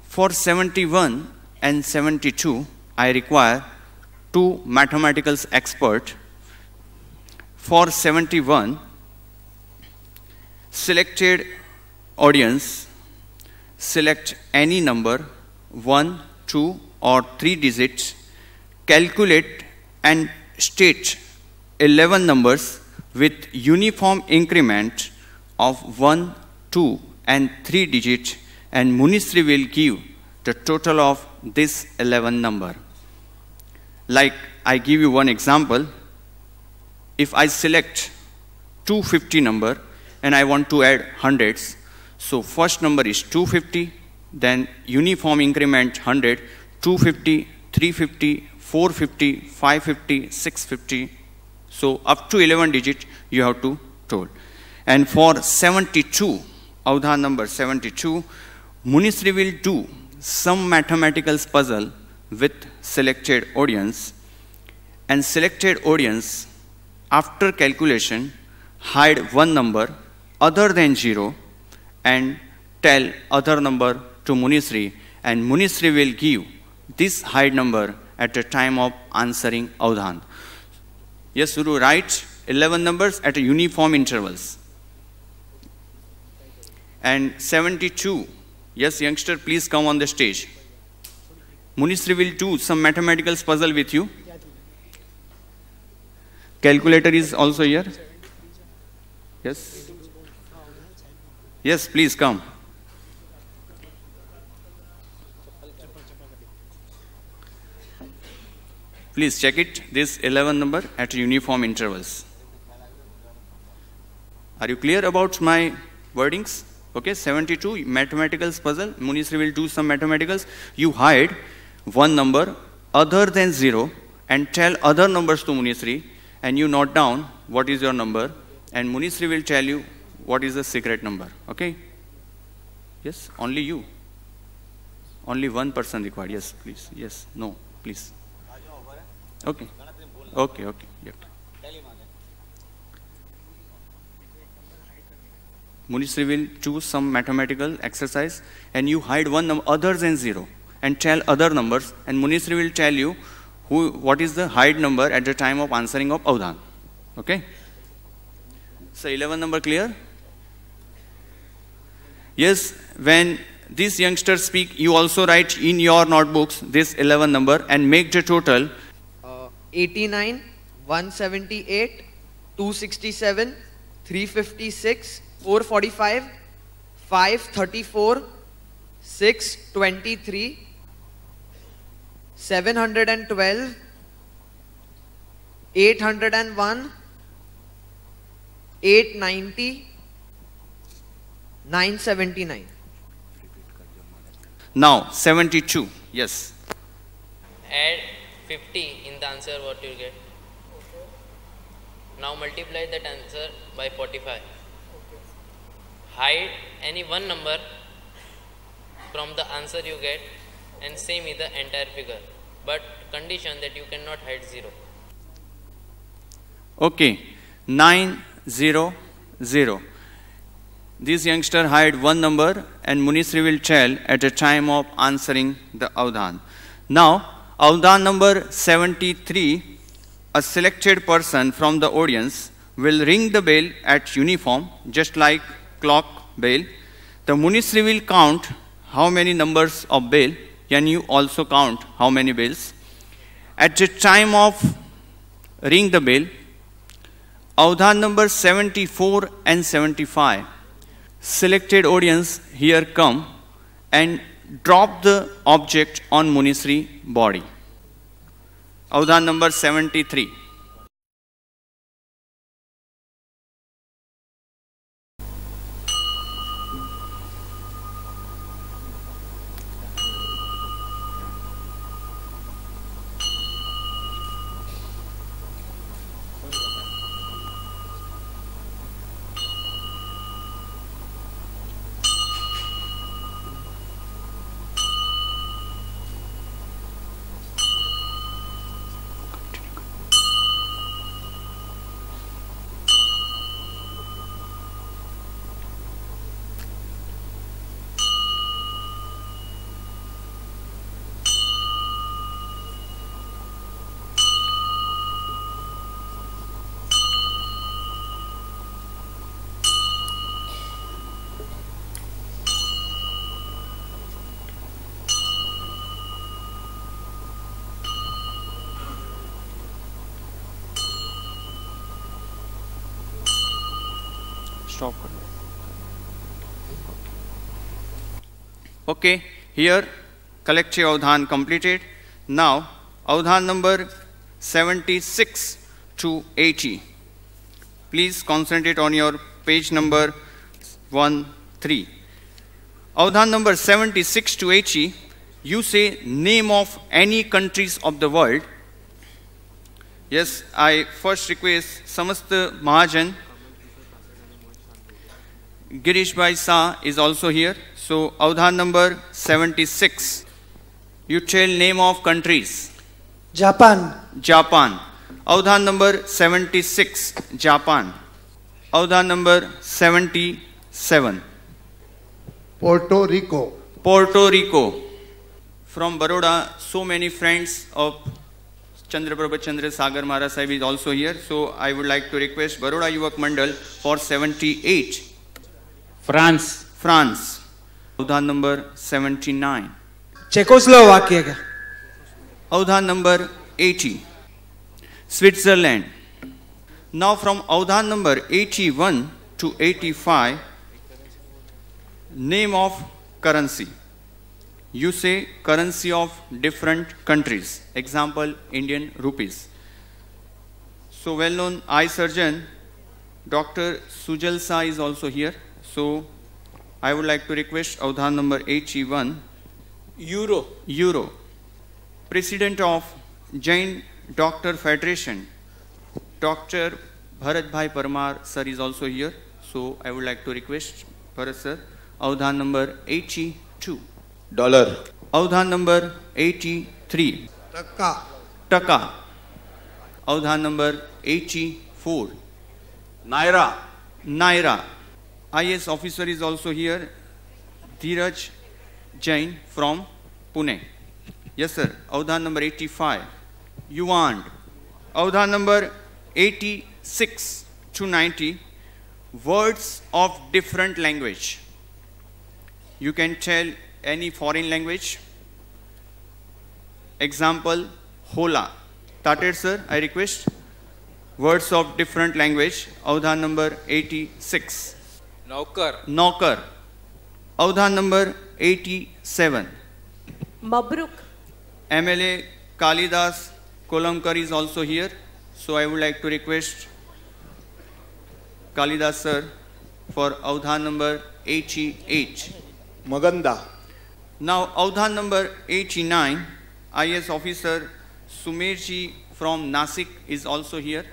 For 71 and 72, I require two mathematical experts. For 71, selected audience, select any number, 1, 2 or 3 digits, calculate and state 11 numbers with uniform increment of 1, 2 and 3 digits, and Munisri will give the total of this 11 number. Like I give you one example. If I select 250 number and I want to add hundreds, so first number is 250, then uniform increment 100, 250, 350, 450, 550, 650. So up to 11 digit you have to told. And for 72, Avdhan number 72, Munisri will do some mathematical puzzle with selected audience, and selected audience after calculation hide one number other than 0 and tell other number to Munisri, and Munisri will give this hide number at the time of answering Avdhan. Yes, Suru, write 11 numbers at uniform intervals. And 72, yes, youngster, please come on the stage. Munisri will do some mathematical puzzle with you. Calculator is also here. Yes. Yes, please come. Please check it, this 11 number at uniform intervals. Are you clear about my wordings? Okay, 72, mathematical puzzle. Munisri will do some mathematicals. You hide one number other than 0 and tell other numbers to Munisri, and you note down what is your number, and Munisri will tell you what is the secret number. Okay? Yes, only you. Only one person required. Yes, please. Yes, no, please. Okay. Okay, okay. Yep. Munisri will choose some mathematical exercise, and you hide one number other than 0 and tell other numbers, and Munisri will tell you what is the hide number at the time of answering of Avdhan. Okay? So 11 number clear? Yes, when these youngsters speak, you also write in your notebooks this 11 number and make the total. 89, 178, 267, 356, 445, 534, 623, 712, 801, 890, 979. Now 72. Yes. Add 50 in the answer what you get. Now multiply that answer by 45. Hide any one number from the answer you get, and same is the entire figure, but condition that you cannot hide 0. Okay, 900. This youngster hide one number, and Munisri will tell at the time of answering the Avdhan. Now, Avdhan number 73, a selected person from the audience will ring the bell at uniform, just like clock bell. The Munisri will count how many numbers of bell, and you also count how many bells. At the time of ring the bell, Avdhan number 74 and 75, selected audience here come and drop the object on Munisri body. Avdhan number 73. Stop. Okay, here collective Avdhan completed. Now Avdhan number 76 to 80. Please concentrate on your page number 13. Avdhan number 76 to 80, you say name of any countries of the world. Yes, I first request Samast Mahajan. Girish Bhai Sa is also here. So Avdhan number 76. You tell name of countries. Japan. Japan. Avdhan number 76. Japan. Avdhan number 77. Puerto Rico. Puerto Rico. From Baroda, so many friends of Chandraprabha Chandra Sagar Maharaj Sahib is also here. So I would like to request Baroda Yuvak Mandal for 78. France. France. Avdhan number 79. Czechoslovakia. Avdhan number 80. Switzerland. Now from Avdhan number 81 to 85, name of currency. You say currency of different countries. Example, Indian rupees. So well-known eye surgeon, Dr. Sujal Sa is also here. So I would like to request Avdhan number 81. Euro. Euro. President of Jain Doctor Federation, Dr. Bharat Bhai Parmar sir is also here. So I would like to request Bharat sir. Avdhan number 82. Dollar. Avdhan number 83. Taka. Taka. Avdhan number 84. Naira. Naira. IS officer is also here. Dheeraj Jain from Pune. Yes sir. Avdhan number 85. Yuan. Avdhan number 86 to 90. Words of different language. You can tell any foreign language. Example, Hola. Tater sir, I request. Words of different language. Avdhan number 86. Naukar. Naukar. Avdhan number 87. Mabruk. MLA Kalidas Kolamkar is also here. So I would like to request Kalidas sir for Avdhan number 88. Maganda. Now Avdhan number 89, IS officer Sumerji from Nasik is also here.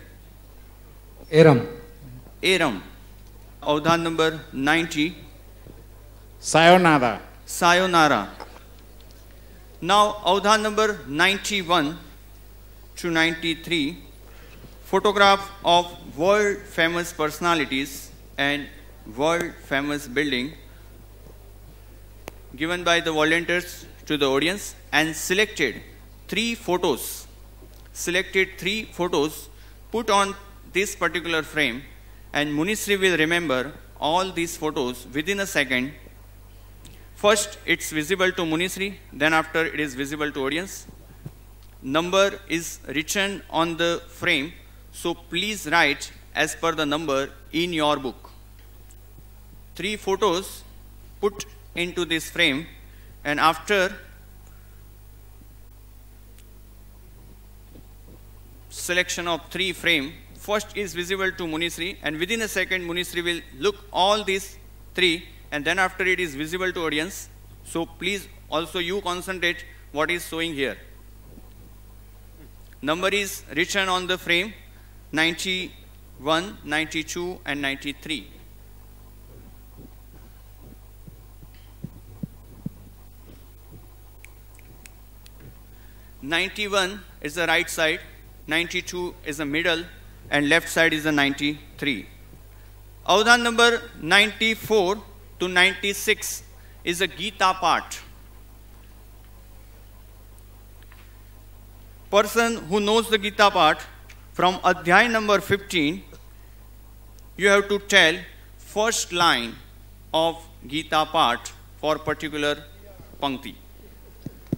Aram. Aram. Avdhan number 90. Sayonara. Sayonara. Now Avdhan number 91 to 93. Photograph of world famous personalities and world famous building given by the volunteers to the audience, and selected 3 photos. Selected 3 photos, put on this particular frame, and Munisri will remember all these photos within a second. First it's visible to Munisri, then after it is visible to audience. Number is written on the frame, so please write as per the number in your book. 3 photos put into this frame, And after selection of 3 frame, first is visible to Munisri, and within a second Munisri will look all these 3, and then after it is visible to audience. So please also you concentrate what is showing here. Number is written on the frame 91, 92 and 93. '91 is the right side, 92 is the middle, and left side is the 93. Avadhan number 94 to 96 is the Gita part. Person who knows the Gita part, from Adhyay number 15, you have to tell first line of Gita part for particular Pankti.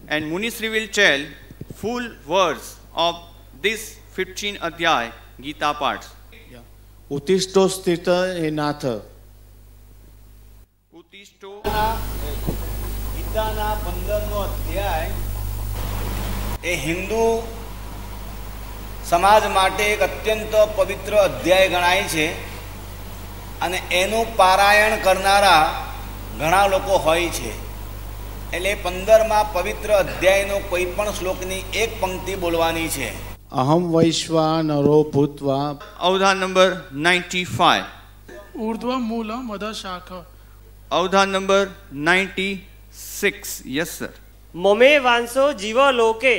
And Munisri will tell full verse of this 15 Adhyay Gita parts. Utishto sthita enatha. Utishto. ગીતાના 15નો અધ્યાય એ હિન્દુ સમાજ માટે એક અત્યંત પવિત્ર અધ્યાય ગણાય છે અને એનું પારાયણ કરનારા ઘણા લોકો હોય છે. એટલે 15મા પવિત્ર અધ્યાયનો કોઈ પણ શ્લોકની એક પંક્તિ બોલવાની છે. અહમ વૈશ્વા નરો ભૂત્વા. Avadhan number 95. ऊर्ध्व मूल मद शाखा. Avadhan number 96. Yes, sir. मोमे वांसो जीव लोके.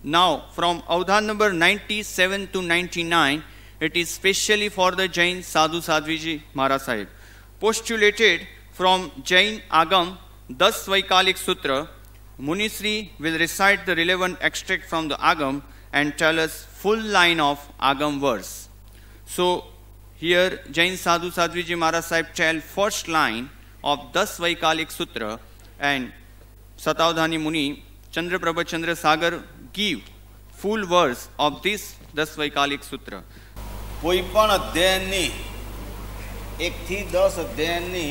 Now, from Avadhan number 97 to 99, it is specially for the Jain Sadhu Sadhviji Maharaj Sahib. Postulated from Jain Agam, 10 Vaikalik Sutra, Munisri will recite the relevant extract from the Agam and tell us full line of Agam verse. So, here Jain Sadhu Sadhviji Maharaj Sahib tell first line of 10 Vaikalik Sutra, and Satavdhani Muni, Chandraprabha Chandra Sagar give full verse of this 10 Vaikalik Sutra. કોઈ પણ અધ્યયનની 1 થી 10 અધ્યયનની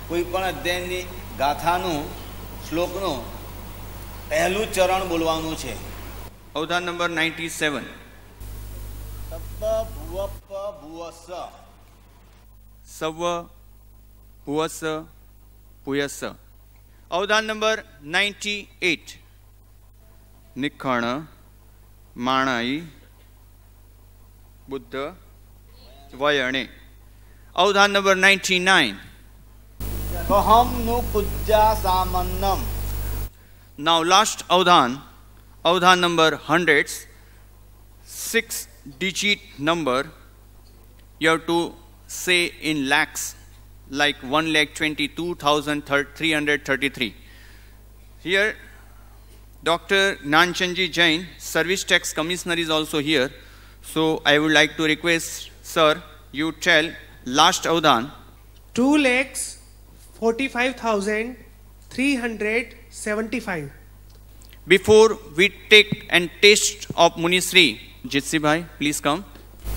કોઈ પણ અધ્યયનની ગાથાનું શ્લોકનું પહેલું ચરણ બોલવાનું છે. Avadhan number 97. સબ્બ ભુવપ્પ ભુવસ્સ. Savva Bhuvasa Puyasa. Avadhan number 98. Nikhana Manai Buddha Vayane. Avadhan number 99. Kaham nu pujja samannam. Now last Avadhan, Avadhan number 100s, 6-digit number, you have to say in lakhs, like 1,22,333. Here, Dr. Gnanchandji Jain, Service Tax Commissioner, is also here. So I would like to request, sir, you tell last Avadhan. 2,45,375. Before we take and taste of Munisri, Jitsi Bhai, please come.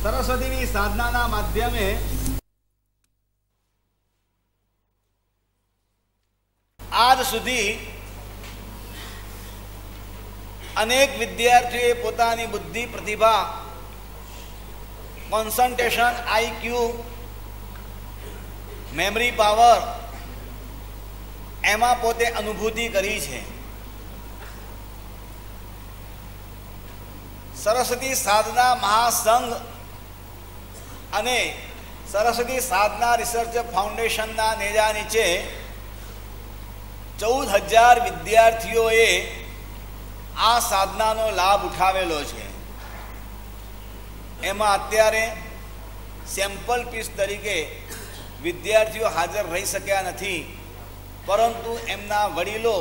સરસ્વતીની સાધનાના માધ્યમે આજ સુધી અનેક વિદ્યાર્થીઓએ પોતાની બુદ્ધિ પ્રતિભા concentration IQ memory power એમાં પોતે અનુભૂતિ કરી છે. સરસ્વતી સાધના મહાસંઘ અને સરસ્વતી સાધના રિસર્ચ ફાઉન્ડેશનના નેજા નીચે 14,000 વિદ્યાર્થીઓએ આ સાધનાનો લાભ ઉઠાવેલો છે. એમાં અત્યારે સેમ્પલ પીસ તરીકે વિદ્યાર્થીઓ હાજર રહી શક્યા નથી, પરંતુ એમના વડીલો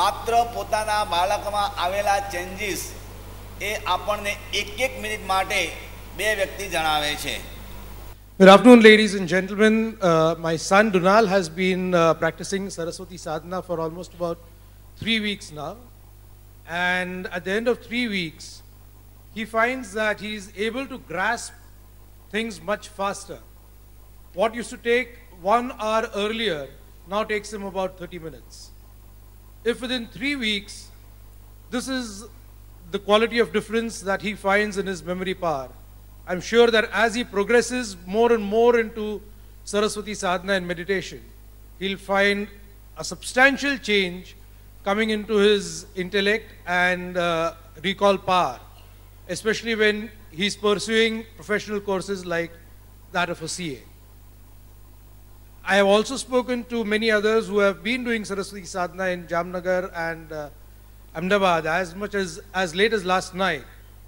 માત્ર પોતાના બાળકમાં આવેલા ચેન્જીસ એ આપણને એક મિનિટ માટે બે વ્યક્તિ જણાવે છે. Good afternoon, ladies and gentlemen. My son Dunal has been practicing Saraswati Sadhana for almost about 3 weeks now. And at the end of 3 weeks, he finds that he is able to grasp things much faster. What used to take 1 hour earlier now takes him about 30 minutes. If within 3 weeks, this is the quality of difference that he finds in his memory power, I'm sure that as he progresses more and more into Saraswati sadhana and meditation, he'll find a substantial change coming into his intellect and recall power, especially when he's pursuing professional courses like that of a CA. I have also spoken to many others who have been doing Saraswati sadhana in Jamnagar and Ahmedabad as late as last night.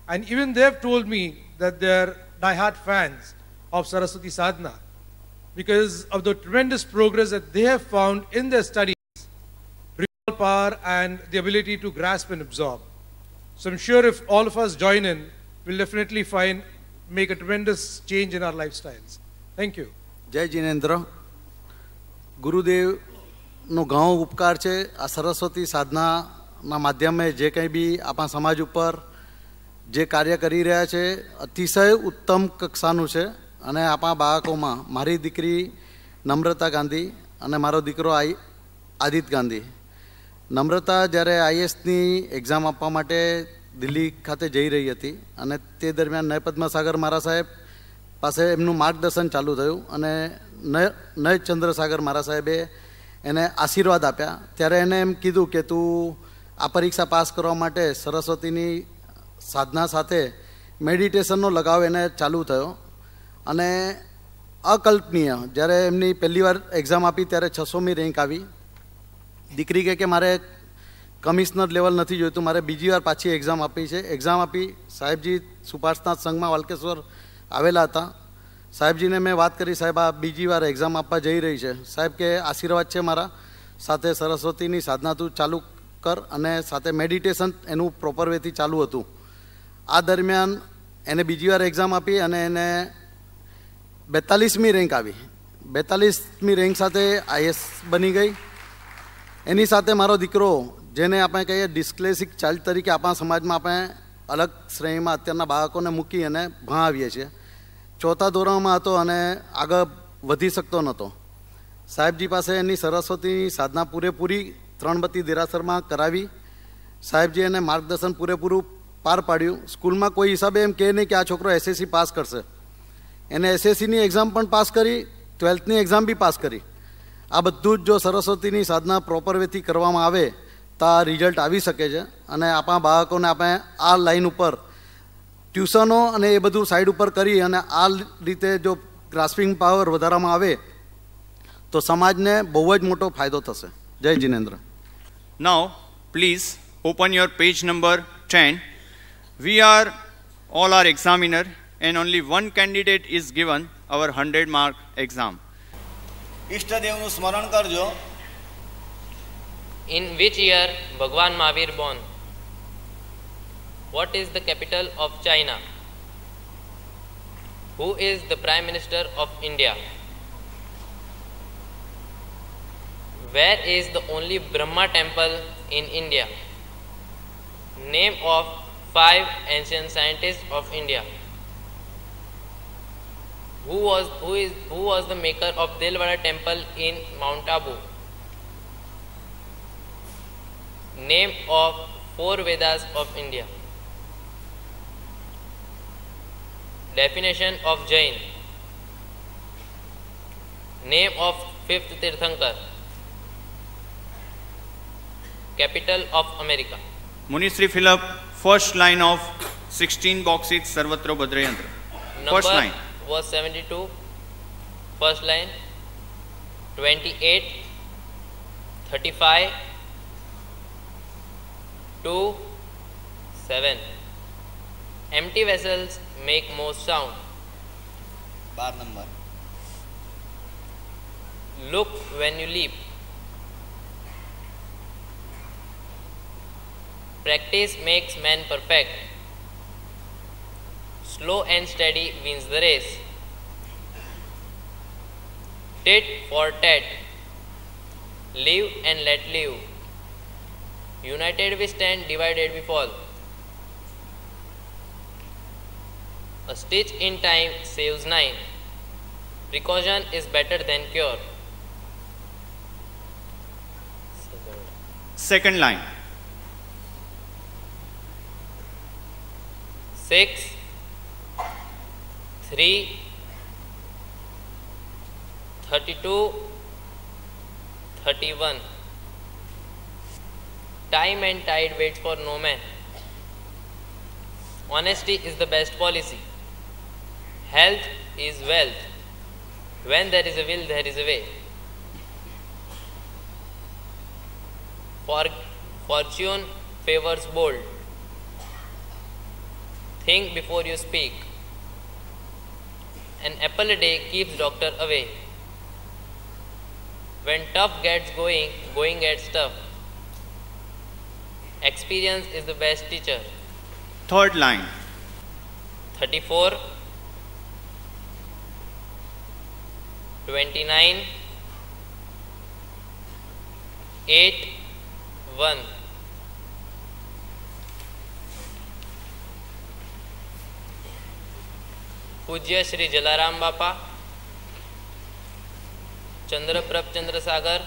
And even they have told me that they're die-hard fans of Saraswati sadhana because of the tremendous progress that they have found in their studies, recall power and the ability to grasp and absorb. So I'm sure if all of us join in, we'll definitely make a tremendous change in our lifestyles. Thank you. Jai Jinendra. ગુરુદેવનો ઘણો ઉપકાર છે. આ સરસ્વતી સાધનાના માધ્યમે જે કંઈ બી આપણા સમાજ ઉપર જે કાર્ય કરી રહ્યા છે અતિશય ઉત્તમ કક્ષાનું છે. અને આપણા બાળકોમાં મારી દીકરી નમ્રતા ગાંધી અને મારો દીકરો આદિત ગાંધી. નમ્રતા જ્યારે આઈએસની એક્ઝામ આપવા માટે દિલ્હી ખાતે જઈ રહી હતી અને તે દરમિયાન નય પદ્મસાગર મારા સાહેબ પાસે એમનું માર્ગદર્શન ચાલુ થયું અને નય ચંદ્રસાગર મારા સાહેબે એને આશીર્વાદ આપ્યા. ત્યારે એને એમ કીધું કે તું આ પરીક્ષા પાસ કરવા માટે સરસ્વતીની સાધના સાથે મેડિટેશનનો લગાવ એને ચાલુ થયો અને અકલ્પનીય. જ્યારે એમની પહેલી વાર એક્ઝામ આપી ત્યારે 600મી રેન્ક આવી. દીકરી કહે કે મારે કમિશનર લેવલ નથી જોઈતું, મારે બીજી વાર પાછી એક્ઝામ આપી છે. એક્ઝામ આપી. સાહેબજી સુભાષનાથ સંઘમાં વાલકેશ્વર આવેલા હતા. સાહેબજીને મેં વાત કરી, સાહેબ આ બીજી વાર એક્ઝામ આપવા જઈ રહી છે. સાહેબ કે આશીર્વાદ છે મારા સાથે, સરસ્વતીની સાધના તું ચાલુ કર અને સાથે મેડિટેશન એનું પ્રોપર વેથી ચાલુ હતું. આ દરમિયાન એને બીજી વાર એક્ઝામ આપી અને એને 42મી રેન્ક આવી. 42મી રેન્ક સાથે આઈએસ બની ગઈ. એની સાથે મારો દીકરો, જેને આપણે કહીએ ડિસ્લેક્સિક ચાઇલ્ડ તરીકે આપણા સમાજમાં આપણે અલગ શ્રેણીમાં અત્યારના બાળકોને મૂકી અને ભણાવીએ છીએ, 4થા ધોરણમાં હતો અને આગળ વધી શકતો નહોતો. સાહેબજી પાસે એની સરસ્વતીની સાધના પૂરેપૂરી ત્રણબત્તી દેરાસરમાં કરાવી. સાહેબજી એને માર્ગદર્શન પૂરેપૂરું પાર પાડ્યું. સ્કૂલમાં કોઈ હિસાબે એમ કહે નહીં કે આ છોકરો એસએસસી પાસ કરશે. એને એસએસસીની એક્ઝામ પણ પાસ કરી, 12થની એક્ઝામ બી પાસ કરી. આ બધું જ જો સરસ્વતીની સાધના પ્રોપર વેથી કરવામાં આવે તો આ રિઝલ્ટ આવી શકે છે. અને આપણા બાળકોને આપણે આ લાઈન ઉપર ટ્યુશનો અને એ બધું સાઈડ ઉપર કરી અને આ રીતે જો ગ્રાસ્પિંગ પાવર વધારવામાં આવે તો સમાજને બહુ જ મોટો ફાયદો થશે. જય Jinendra. Now, please open your page number 10. We are all our examiner and only one candidate is given our 100-mark exam. ઈષ્ટદેવનું સ્મરણ કરજો. In which year Bhagwan Mahavir born? What is the capital of China? Who is the Prime Minister of India? Where is the only Brahma temple in India? Name of 5 ancient scientists of India. Who was the maker of Dilwara temple in Mount Abu? Name of 4 Vedas of India. Definition of Jain. Name of 5th Tirthankar. Capital of America. Munisri fill up first line of 16 boxes Sarvatra Bhadrayantra. First line. Was 72. First line 28, 35, 2, 7. Empty vessels make most sound. 12 number. Look when you leap. Practice makes man perfect. Slow and steady wins the race. Tit for tat. Live and let live. United we stand, divided we fall. A stitch in time saves 9. Precaution is better than cure. Second line. 6, 3, 32, 31. Time and tide waits for no man. Honesty is the best policy. Health is wealth. When there is a will, there is a way. Fortune favors bold. Think before you speak. An apple a day keeps doctor away. When tough gets going, going gets tough. Experience is the best teacher. Third line. 34, 29, 8, 1. पूज्य श्री जलाराम बापा, चंद्रप्रभ चंद्रसागर,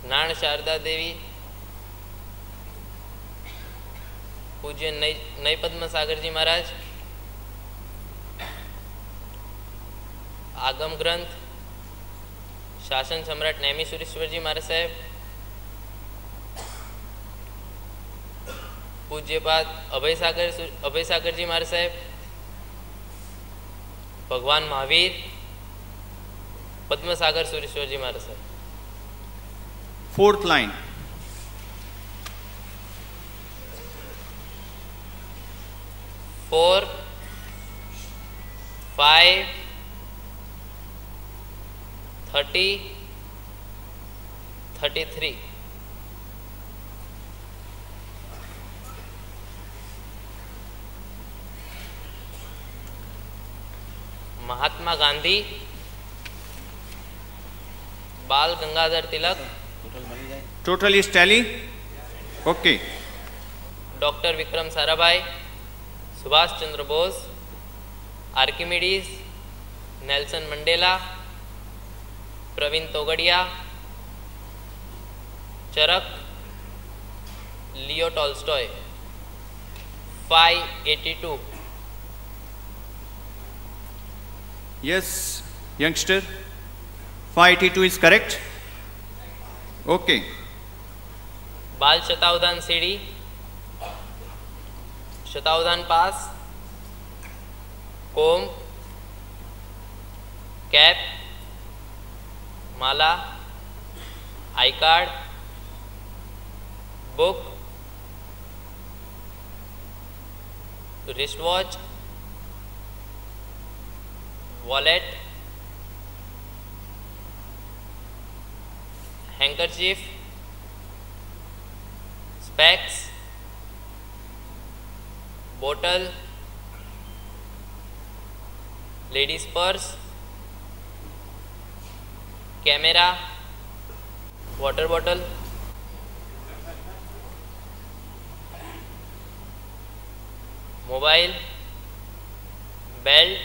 नाण शारदा देवी, पूज्य नई पद्म सागर जी महाराज, आगम ग्रंथ शासन सम्राट नेमी सुरेश्वर जी महाराज साहेब, पूज्यपाद अभय सागर जी महाराज साहेब, भगवान महावीर, पद्म सागर सुरेश्वर जी महाराज साहेब. Fourth line. 4, 5, 30, 33. Mahatma Gandhi, Bal Gangadhar Tilak, Total is tally? Okay. Doctor Vikram Sarabhai, Subhash Chandra Bose, Archimedes, Nelson Mandela, Praveen Togadia, Charak, Leo Tolstoy. 582. Yes, youngster. 582 is correct. Okay. बाल शतावधान सीढ़ी, शतावधान पास, कोम, कैप, माला, I card, book, wrist watch, wallet, handkerchief, specs, बोतल, ladies purse, camera, water bottle, mobile, belt,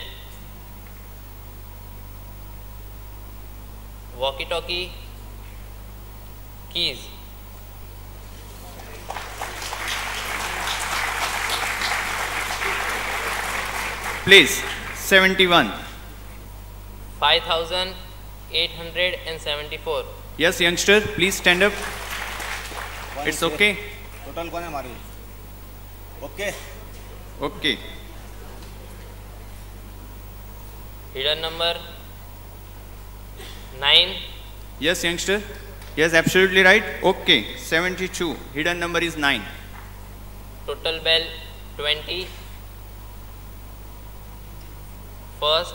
walkie talkie, keys. Please, 71. 5,874. Yes, youngster, please stand up. It's okay. Total कोने मारी? Okay. Okay. Hidden number 9. Yes, youngster. Yes, absolutely right. Okay. 72. Hidden number is 9. Total bell 20. First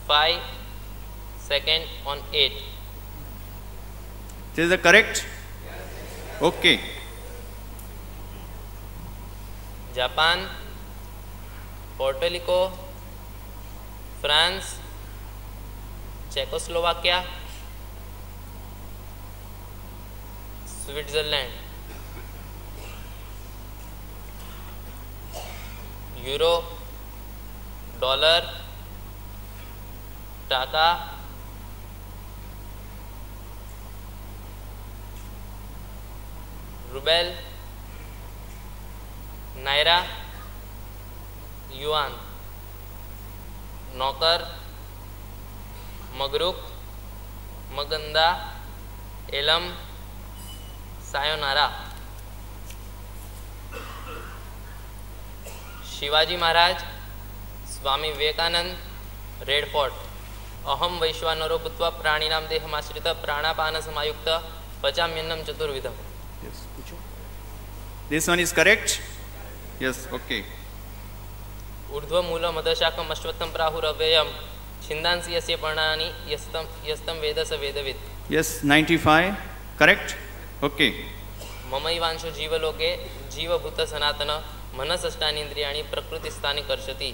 5, second on 8. This is the correct? Okay. Japan, Puerto Rico, France, Czechoslovakia, Switzerland, Euro, dollar, Taka, rouble, naira, yuan, नौकर, मगरुक, मगंदा, एलम, सायोनारा। Shivaji Maharaj, Swami Vivekananda, red fort. अहम वैश्वानरो भूत्वा प्राणिनां देहमाश्रित प्राणापान समायुक्त पचाम्यन्नं चतुर्विधम्। Yes, this one is correct. Yes, okay. ऊर्ध्वमूलम् अधशाखम् अश्वत्थं प्राहुरव्ययम् छिन्दांसि यस्य पर्णानि यस्तं वेद स वेदवित्। Yes, 95. Correct. Okay. ममैवांशो जीवलोके जीवभूत Sanatan मनसष्टानीन्द्रियाणि प्रकृतिस्थानि कर्षति।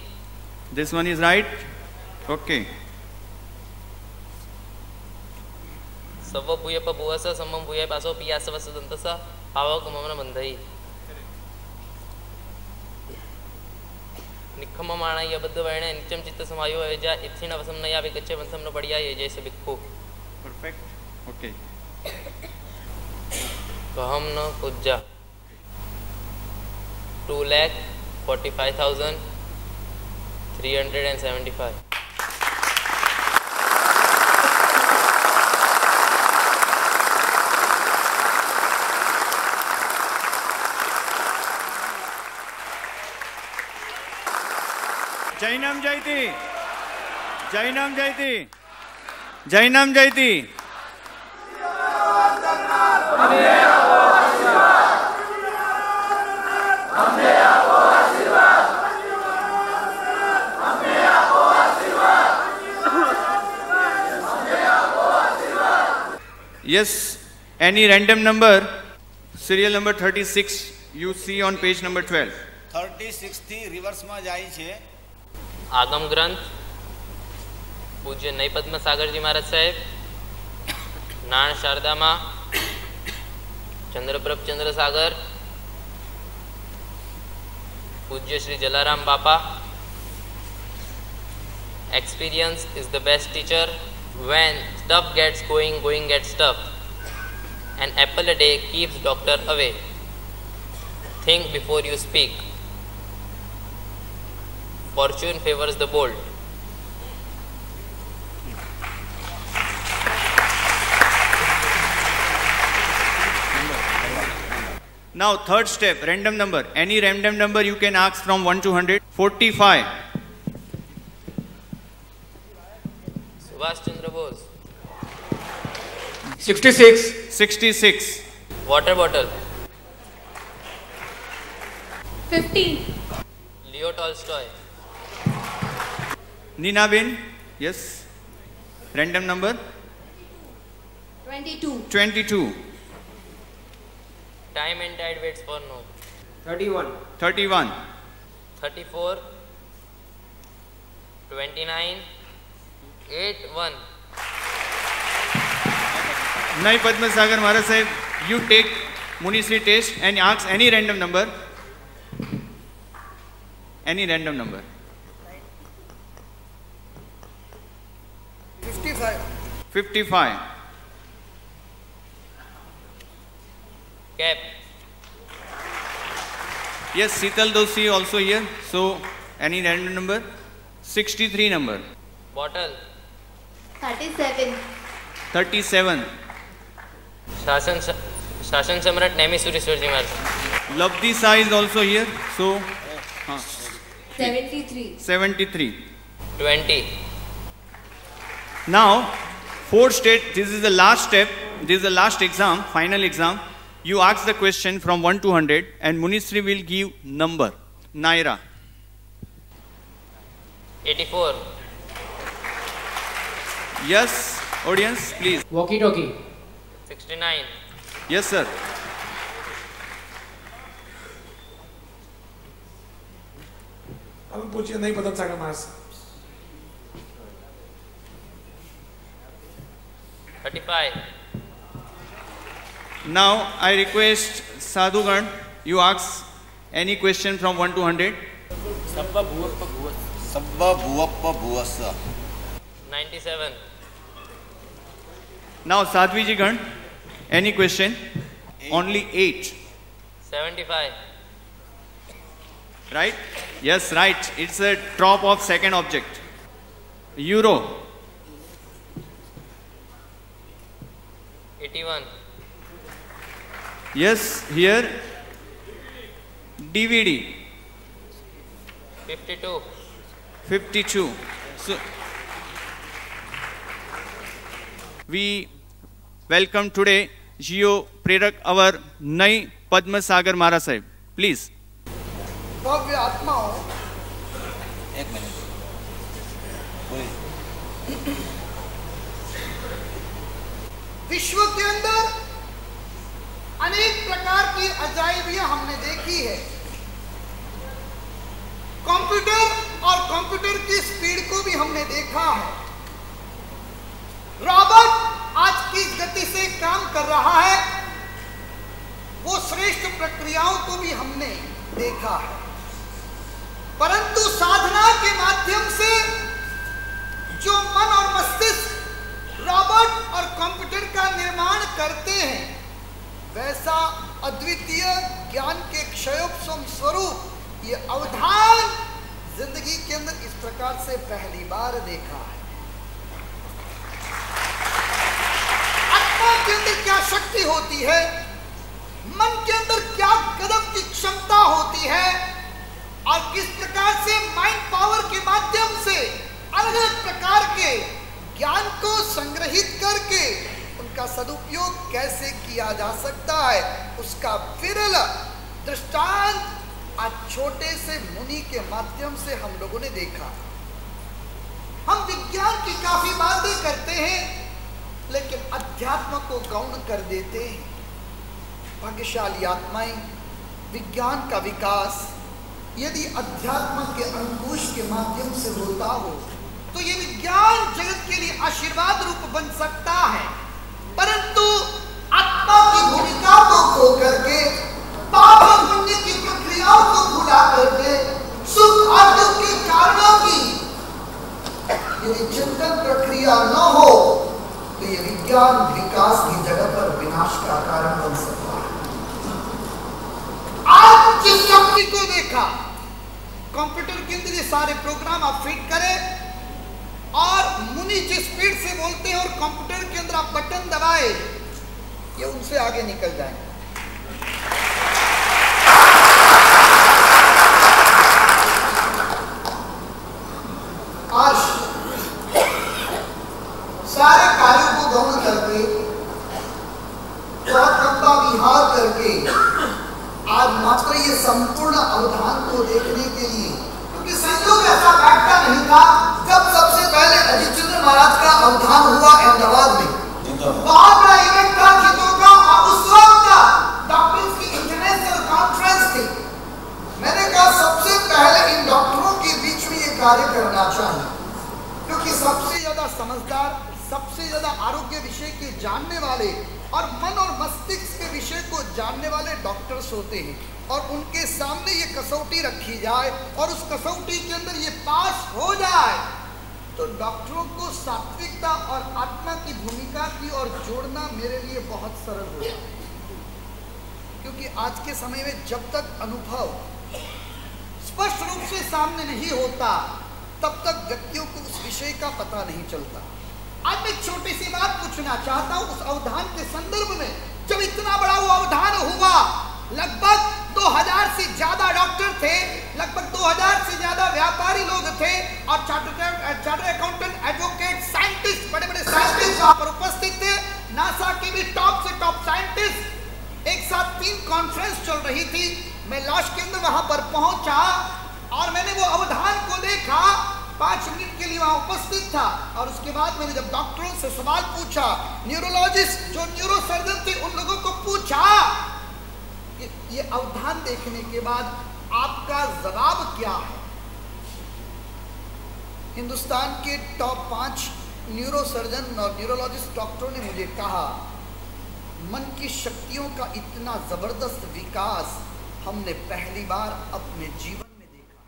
This one is right. Okay. सव भूयप भुवस समं भूय पासो पियासव सदन्तस पावक ममन बन्धई। निखममाणाय बद्धवर्ण नित्यं चित्त समायो अयजा इत्थिण वसं न यावे गच्छ वंथं न बढ़िया ये जैसे भिक्खु। Perfect. Okay. कहम न कुज्जा 2,45,375। जैनम जयती, जैनम जयती, जैनम जयती। Yes, any random number, serial number 36, you see on page number 12. 36 થી રિવર્સ માં જાય છે। आगम ग्रंथ पूज्य नई पद्म सागर जी महाराज साहेब, नाण शारदा माँ, चंद्रप्रभ चंद्र सागर, पूज्य Shri Jalaram Bapa. Experience is the best teacher. When stuff gets going, going gets tough. An apple a day keeps doctor away. Think before you speak. Fortune favors the bold. Now third step, random number. Any random number you can ask from 1 to 100. 45. Subhash Chandra Bose. 66. 66. Water bottle. 15. Leo Tolstoy. Nina Bin. Yes. Random number. 22. 22. Time and tide waits for no. 31. 31. 34. 29. 81. Nai Padma Sagar Maharaj Sahib, you take Munisri test and ask any random number. Any random number. 55. 55. Cap. Yes, Sital Doshi also here. So, any random number? 63 number. Bottle. 37. 37. शासन सम्राट नेमिश्वरेश्वर जी महाराज। Labdi Sai is also here. So, 73. 73. 20. Now, fourth state, this is the last step. This is the last exam, final exam. You ask the question from 1 to 100 and Munisri will give number. Naira. 84. Yes, audience, please. Walkie talkie. 69. Yes, sir. परम पूज्य नई पद्म सागर महाराज। 35. Now, I request Sadhugan, you ask any question from 1 to 100. Sabba bhuvappa bhuvassa. 97. Now, Sadhviji Gan, any question? Only 8. 75. Right? Yes, right. It's a drop of second object. Euro. 81. Yes, here. DVD. 52. 52. So, we welcome today Geo Prerak, our Nai Padma Sagar Maharaj Sahib. Please. भव्य आत्माओं, एक minute, विश्व के अंदर अनेक प्रकार की अजायबियां हमने देखी है। कंप्यूटर और कंप्यूटर की स्पीड को भी हमने देखा है। रॉबोट आज किस गति से काम कर रहा है, वो श्रेष्ठ प्रक्रियाओं को भी हमने देखा है। परंतु साधना के माध्यम से जो मन और मस्तिष्क रॉबोट और कंप्यूटर का निर्माण करते हैं, वैसा अद्वितीय ज्ञान के क्षयोपम स्वरूप ये अवधान जिंदगी के अंदर इस प्रकार से पहली बार देखा है। आत्मा के अंदर क्या शक्ति होती है, मन के अंदर क्या गजब की क्षमता होती है, और किस प्रकार से माइंड पावर के माध्यम से अलग अलग प्रकार के ज्ञान को संग्रहित करके उनका सदुपयोग कैसे किया जा सकता है, उसका विरल दृष्टांत आज छोटे से मुनि के माध्यम से हम लोगों ने देखा। हम विज्ञान की काफी बातें करते हैं, लेकिन अध्यात्म को गौण कर देते हैं। भाग्यशाली आत्माएं, विज्ञान का विकास यदि अध्यात्म के अंकुश के माध्यम से होता हो तो ये विज्ञान जगत के लिए आशीर्वाद रूप बन सकता है। परंतु आत्मा की भूमिका को खो करके, पाप और पुण्य की प्रक्रियाओं को भुला करके, सुख और दुख के कारणों की यदि चिंतन प्रक्रिया न हो तो ये विज्ञान विकास की जगह पर विनाश का कारण बन सकता है। आज जिस शक्ति को देखा, कंप्यूटर के अंदर ये सारे प्रोग्राम आप फिट करें और मुनि जिस स्पीड से बोलते हैं और कंप्यूटर के अंदर आप बटन दबाए, ये उनसे आगे निकल जाएंगे। आज सारे कार्यों को गौण करके, बहुत लंबा विहार करके आज मात्र ये संपूर्ण अवधान को देखने के लिए, क्योंकि संयोग ऐसा बैठता नहीं था जब सबसे पहले अजीत चंद्र महाराज का अवधान हुआ अहमदाबाद में। बहुत बड़ा इवेंट था जीतों का, और उस वक्त डॉक्टर्स की इंटरनेशनल कॉन्फ्रेंस थी। मैंने कहा सबसे पहले इन डॉक्टरों के बीच में ये कार्य करना चाहिए, क्योंकि सबसे ज्यादा समझदार, सबसे ज्यादा आरोग्य विषय के जानने वाले और मन और मस्तिष्क के विषय को जानने वाले डॉक्टर्स होते हैं, और उनके सामने ये कसौटी रखी जाए और उस कसौटी के अंदर ये पास हो जाए तो डॉक्टरों को सात्विकता और आत्मा की भूमिका की ओर जोड़ना मेरे लिए बहुत सरल हो जाए। क्योंकि आज के समय में जब तक अनुभव स्पष्ट रूप से सामने नहीं होता, तब तक व्यक्तियों को उस विषय का पता नहीं चलता। आज मैं छोटी सी बात पूछना चाहता हूं, उस अवधान के संदर्भ में जब इतना बड़ा वो अवधान हुआ, लगभग 2000 से ज्यादा डॉक्टर थे, लगभग 2000 से ज्यादा व्यापारी लोग थे, और चार्टर्ड अकाउंटेंट, एडवोकेट, साइंटिस्ट, बड़े बड़े साइंटिस्ट वहां पर उपस्थित थे। नासा के भी टॉप से टॉप साइंटिस्ट, एक साथ 3 कॉन्फ्रेंस चल रही थी। मैं लास्ट के अंदर वहां पर पहुंचा और मैंने वो अवधान को देखा, 5 मिनट के लिए वहां उपस्थित था, और उसके बाद मैंने जब डॉक्टरों से सवाल पूछा, न्यूरोलॉजिस्ट जो न्यूरो सर्जन थे उन लोगों को पूछा कि ये अवधान देखने के बाद आपका जवाब क्या है। हिंदुस्तान के टॉप 5 न्यूरो सर्जन और न्यूरोलॉजिस्ट डॉक्टरों ने मुझे कहा, मन की शक्तियों का इतना जबरदस्त विकास हमने पहली बार अपने जीवन में देखा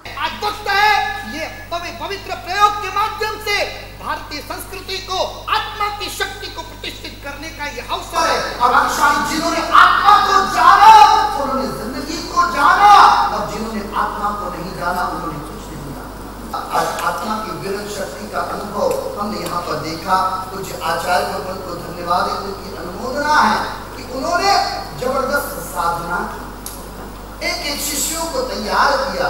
है। आज वक्त है ये पवित्र प्रयोग के माध्यम से भारतीय संस्कृति को, आत्मा की शक्ति को प्रतिष्ठित करने का ये अवसर है। और भाग्यशाली जिन्होंने आत्मा को जाना उन्होंने जिंदगी को जाना, और जिन्होंने आत्मा को नहीं जाना उन्होंने कुछ नहीं जाना। आज आत्मा की विरल शक्ति का अनुभव हमने यहाँ पर देखा। कुछ आचार्य वर्ग को धन्यवाद है, उनकी अनुमोदना है कि उन्होंने जबरदस्त साधना एक शिष्यों को तैयार किया।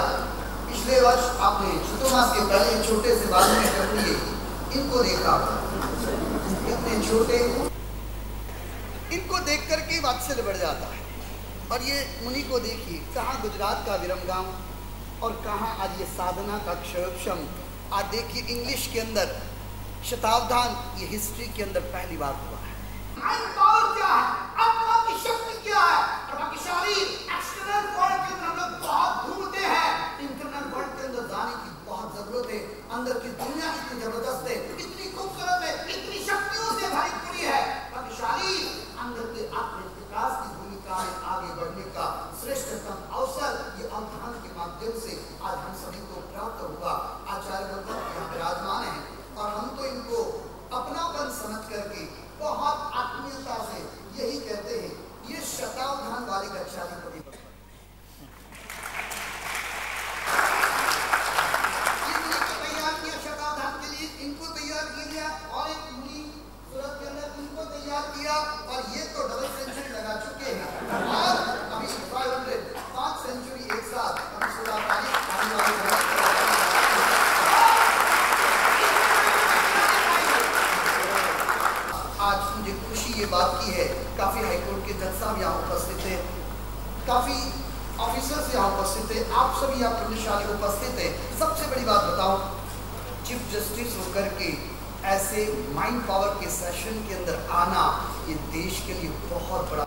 पिछले वर्ष आपने चतुर्मास के पहले छोटे से बाल में कर लिए, इनको देखा, इतने छोटे, इनको देख करके वात्सल्य बढ़ जाता है। और ये मुनि को देखिए, कहाँ गुजरात का विरमगाम और कहाँ आज ये साधना का क्षयोक्षम। आज देखिए इंग्लिश के अंदर शताब्दान, ये हिस्ट्री के अंदर पहली बार हुआ है। पावर क्या है, आत्मा की शक्ति क्या है। और भाग्यशाली एक्सटर्नल वर्ल्ड के अंदर हम लोग बहुत ढूंढते हैं, इंटरनल वर्ल्ड के अंदर जाने की बहुत जरूरत है। अंदर की दुनिया इतनी जबरदस्त है, इतनी खूबसूरत है, इतनी शक्तियों से भरी पूरी है। भाग्यशाली अंदर के आत्मिक विकास की भूमिका में आगे बढ़ने का श्रेष्ठतम अवसर ये अवधान के माध्यम से आज हम सभी को प्राप्त हुआ। आचार्य वर्ग यहाँ विराजमान है और हम तो इनको अपनापन समझ करके बहुत आत्मीयता से यही कहते हैं, ये शतावधान वाली कक्षा की कभी तैयार किया शतावधान के लिए, इनको तैयार किया और एक मुनि सूरत के अंदर इनको तैयार किया और ये तो डबल सेंचुरी लगा चुके हैं। और अभी 5 सेंचुरी एक साथ अभी 16 तारीख आने वाली। आज मुझे खुशी ये बात की है, काफ़ी हाईकोर्ट के जज साहब यहाँ उपस्थित हैं, काफ़ी ऑफिसर्स यहाँ उपस्थित हैं, आप सभी यहाँ पुण्यशाली उपस्थित हैं। सबसे बड़ी बात बताऊँ, चीफ जस्टिस होकर के ऐसे माइंड पावर के सेशन के अंदर आना ये देश के लिए बहुत बड़ा।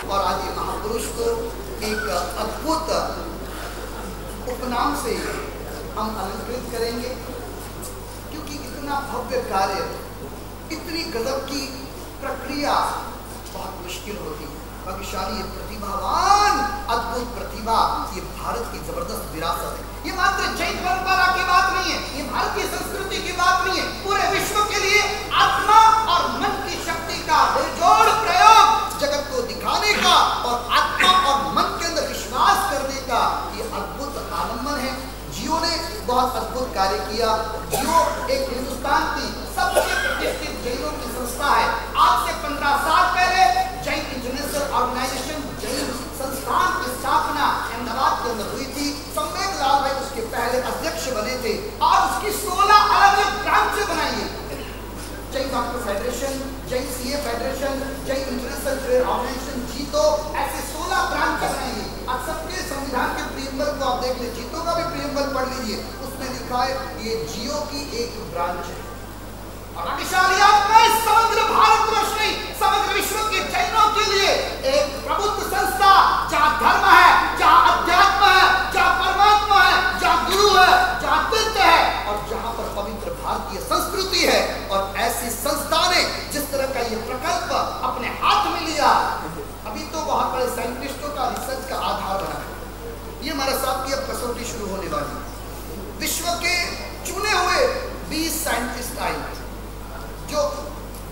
और आज ये महापुरुष को एक अद्भुत उपनाम से हम अलंकृत करेंगे, क्योंकि इतना भव्य कार्य, इतनी गजब की प्रक्रिया बहुत मुश्किल होती है। भाग्यशाली ये प्रतिभावान, अद्भुत प्रतिभा, ये भारत की जबरदस्त विरासत है। ये मात्र जैन परंपरा की बात नहीं है, ये भारतीय संस्कृति की बात नहीं है, पूरे विश्व के लिए आत्मा और मन की शक्ति का बेजोड़ प्रयोग जगत को दिखाने का और आत्मा और मन के अंदर विश्वास करने का ये अद्भुत आलम्बन है। जियो ने बहुत अद्भुत कार्य किया। जियो एक हिंदुस्तान की सबसे प्रतिष्ठित जैनों की संस्था है। आज से 15 साल पहले जैन इंटरनेशनल ऑर्गेनाइजेशन जैन संस्थान की स्थापना अहमदाबाद के अंदर हुई थी। सम्मेद लाल भाई उसके पहले अध्यक्ष बने थे और उसकी 16 अलग ब्रांचें बनाई है। Jain doctor federation, Jain CA federation, Jain international trade organisation, JITO, ऐसे 16 ब्रांचें बनाई है। आज सबके संविधान के प्रियम्बल को आप देख लीजिए, जीतो का भी प्रियम्बल पढ़ लीजिए, उसमें लिखा है ये जियो की एक ब्रांच है। और भाग्यशाली आत्मा समग्र भारतवर्ष नहीं, समग्र विश्व के जैनों के लिए एक प्रबुद्ध संस्था, जहाँ धर्म है, जहाँ अध्यात्म है, जहाँ परमात्मा है, जहाँ गुरु है, जहाँ तीर्थ है और जहाँ पर पवित्र भारतीय संस्कृति है। और ऐसी संस्था ने जिस तरह का ये प्रकल्प अपने हाथ में लिया, अभी तो बहुत बड़े साइंटिस्टों का रिसर्च का आधार बना है। ये हमारे साथ की अब कसौटी शुरू होने वाली है। विश्व के चुने हुए 20 साइंटिस्ट आएंगे, जो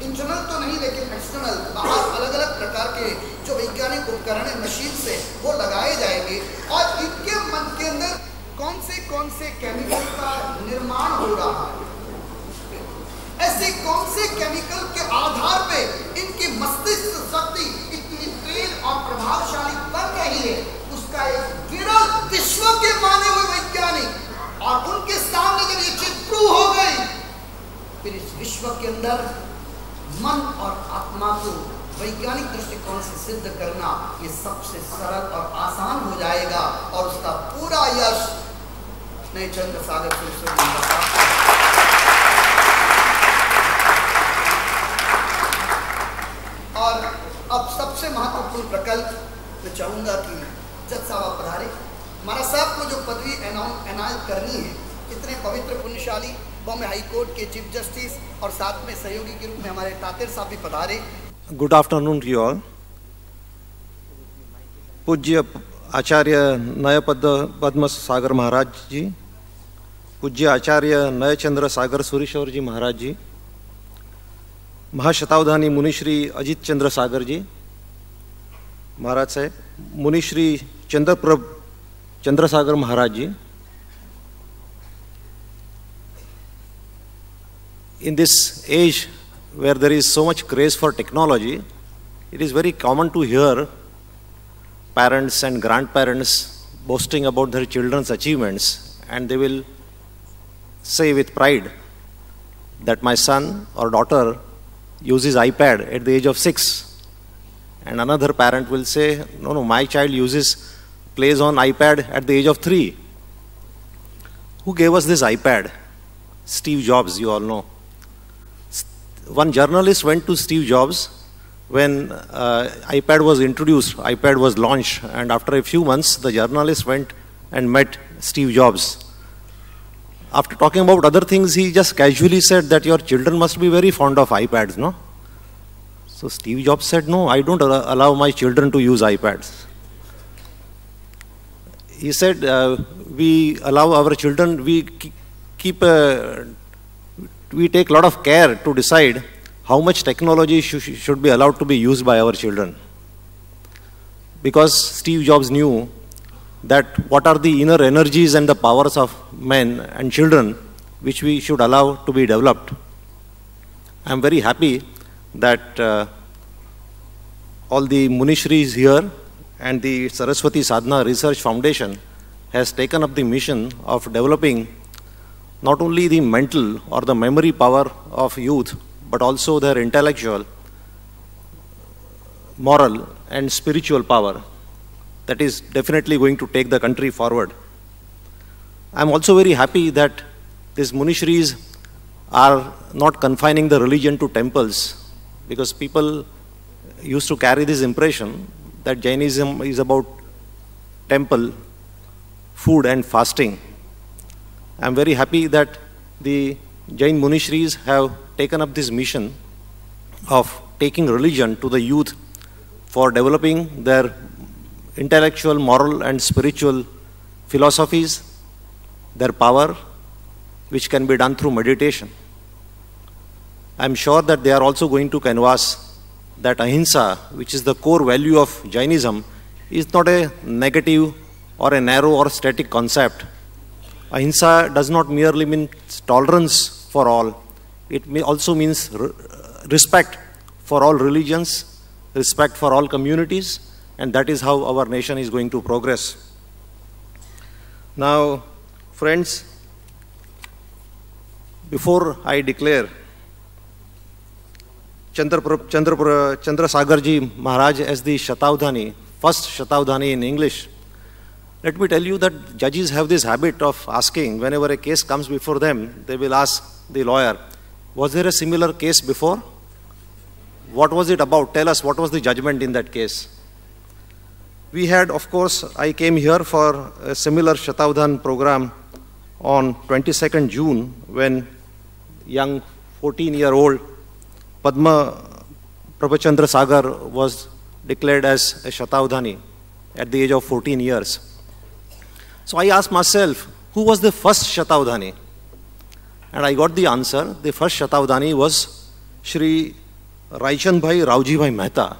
इंटरनल तो नहीं लेकिन एक्सटर्नल, बाहर अलग अलग प्रकार के जो वैज्ञानिक उपकरण मशीन से वो लगाए जाएंगे और इनके मन के अंदर कौन से केमिकल का निर्माण हो रहा है, ऐसे कौन से केमिकल के आधार पे इनकी मस्तिष्क शक्ति इतनी तेज और प्रभावशाली बन रही है, उसका एक विरल विश्व के माने हुए वैज्ञानिक, और उनके सामने जब ये चीज प्रूव हो गई, फिर इस विश्व के अंदर मन और आत्मा को वैज्ञानिक दृष्टिकोण से सिद्ध करना ये सबसे सरल और आसान हो जाएगा और उसका पूरा यश नयचंद्र सागर और अब सबसे महत्वपूर्ण प्रकल्प मैं चाहूंगा कि जज साहब पधारे। महाराज साहब को जो पदवी एनायत करनी है, इतने पवित्र पुण्यशाली बॉम्बे हाई कोर्ट के चीफ जस्टिस और साथ में सहयोगी के रूप में हमारे तातिर साहब भी पधारे। Good afternoon to you all. पूज्य आचार्य नयपद पद्म सागर महाराज जी, पूज्य आचार्य नयचंद्र सागर सूरीश्वर जी महाराज जी, महाशतावधानी मुनिश्री अजित चंद्र सागर जी महाराज साहेब, मुनिश्री चंद्रप्रभ चंद्रसागर महाराज जी. In this age where there is so much craze for technology, it is very common to hear parents and grandparents boasting about their children's achievements, and they will say with pride that my son or daughter uses iPad at the age of 6, and another parent will say, no, my child plays on iPad at the age of 3. Who gave us this iPad? Steve Jobs, you all know. One journalist went to Steve Jobs when iPad was introduced, iPad was launched, and after a few months, the journalist went and met Steve Jobs. After talking about other things, he just casually said that your children must be very fond of iPads, no? So Steve Jobs said, no, I don't allow my children to use iPads. He said, we allow our children, we take a lot of care to decide how much technology should be allowed to be used by our children. Because Steve Jobs knew that what are the inner energies and the powers of men and children which we should allow to be developed. I am very happy that all the Munishris here and the Saraswati Sadhana Research Foundation has taken up the mission of developing not only the mental or the memory power of youth, but also their intellectual, moral, and spiritual power that is definitely going to take the country forward. I am also very happy that these Munishris are not confining the religion to temples, because people used to carry this impression that Jainism is about temple, food, and fasting. I am very happy that the Jain Munishris have taken up this mission of taking religion to the youth for developing their intellectual, moral, and spiritual philosophies, their power, which can be done through meditation. I am sure that they are also going to canvass that ahimsa, which is the core value of Jainism, is not a negative or a narrow or static concept. Ahimsa does not merely mean tolerance for all. It also means respect for all religions, respect for all communities, and that is how our nation is going to progress. Now, friends, before I declare Chandrasagarji Maharaj as the Shatavdhani, first Shatavdhani in English, let me tell you that judges have this habit of asking, whenever a case comes before them, they will ask the lawyer, was there a similar case before? What was it about? Tell us, what was the judgment in that case? We had, of course, I came here for a similar Shatavdhan program on 22nd June when young 14-year-old Padma Prabhachandra Sagar was declared as a Shatavdhani at the age of 14 years. So I asked myself, who was the first Shatavdhani? And I got the answer. The first Shatavdhani was Shri Raichand Bhai Raoji Bhai Mehta,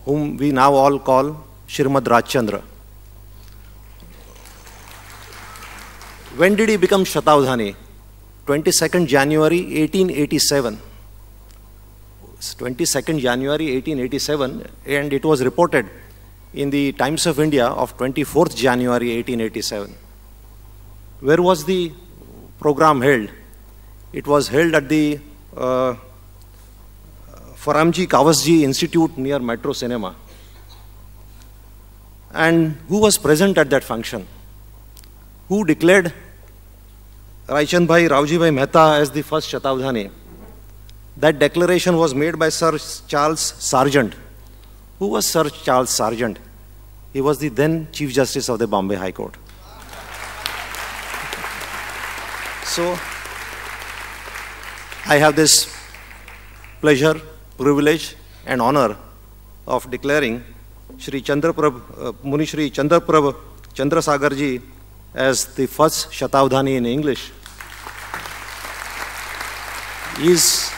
whom we now all call Shrimad Rajchandra. When did he become Shatavdhani? 22nd January 1887. 22nd January 1887, and it was reported in the Times of India of 24th January 1887. Where was the program held? It was held at the Faramji Kawasji Institute near Metro Cinema. And who was present at that function? Who declared Raichand Bhai Raoji Bhai Mehta as the first Shatavdhani? That declaration was made by Sir Charles Sargent. Who was Sir Charles Sargent? He was the then Chief Justice of the Bombay High Court. So, I have this pleasure, privilege, and honor of declaring Shri Chandraprabh, Munishri Chandraprabh Chandrasagarji as the first Shatavdhani in English. He is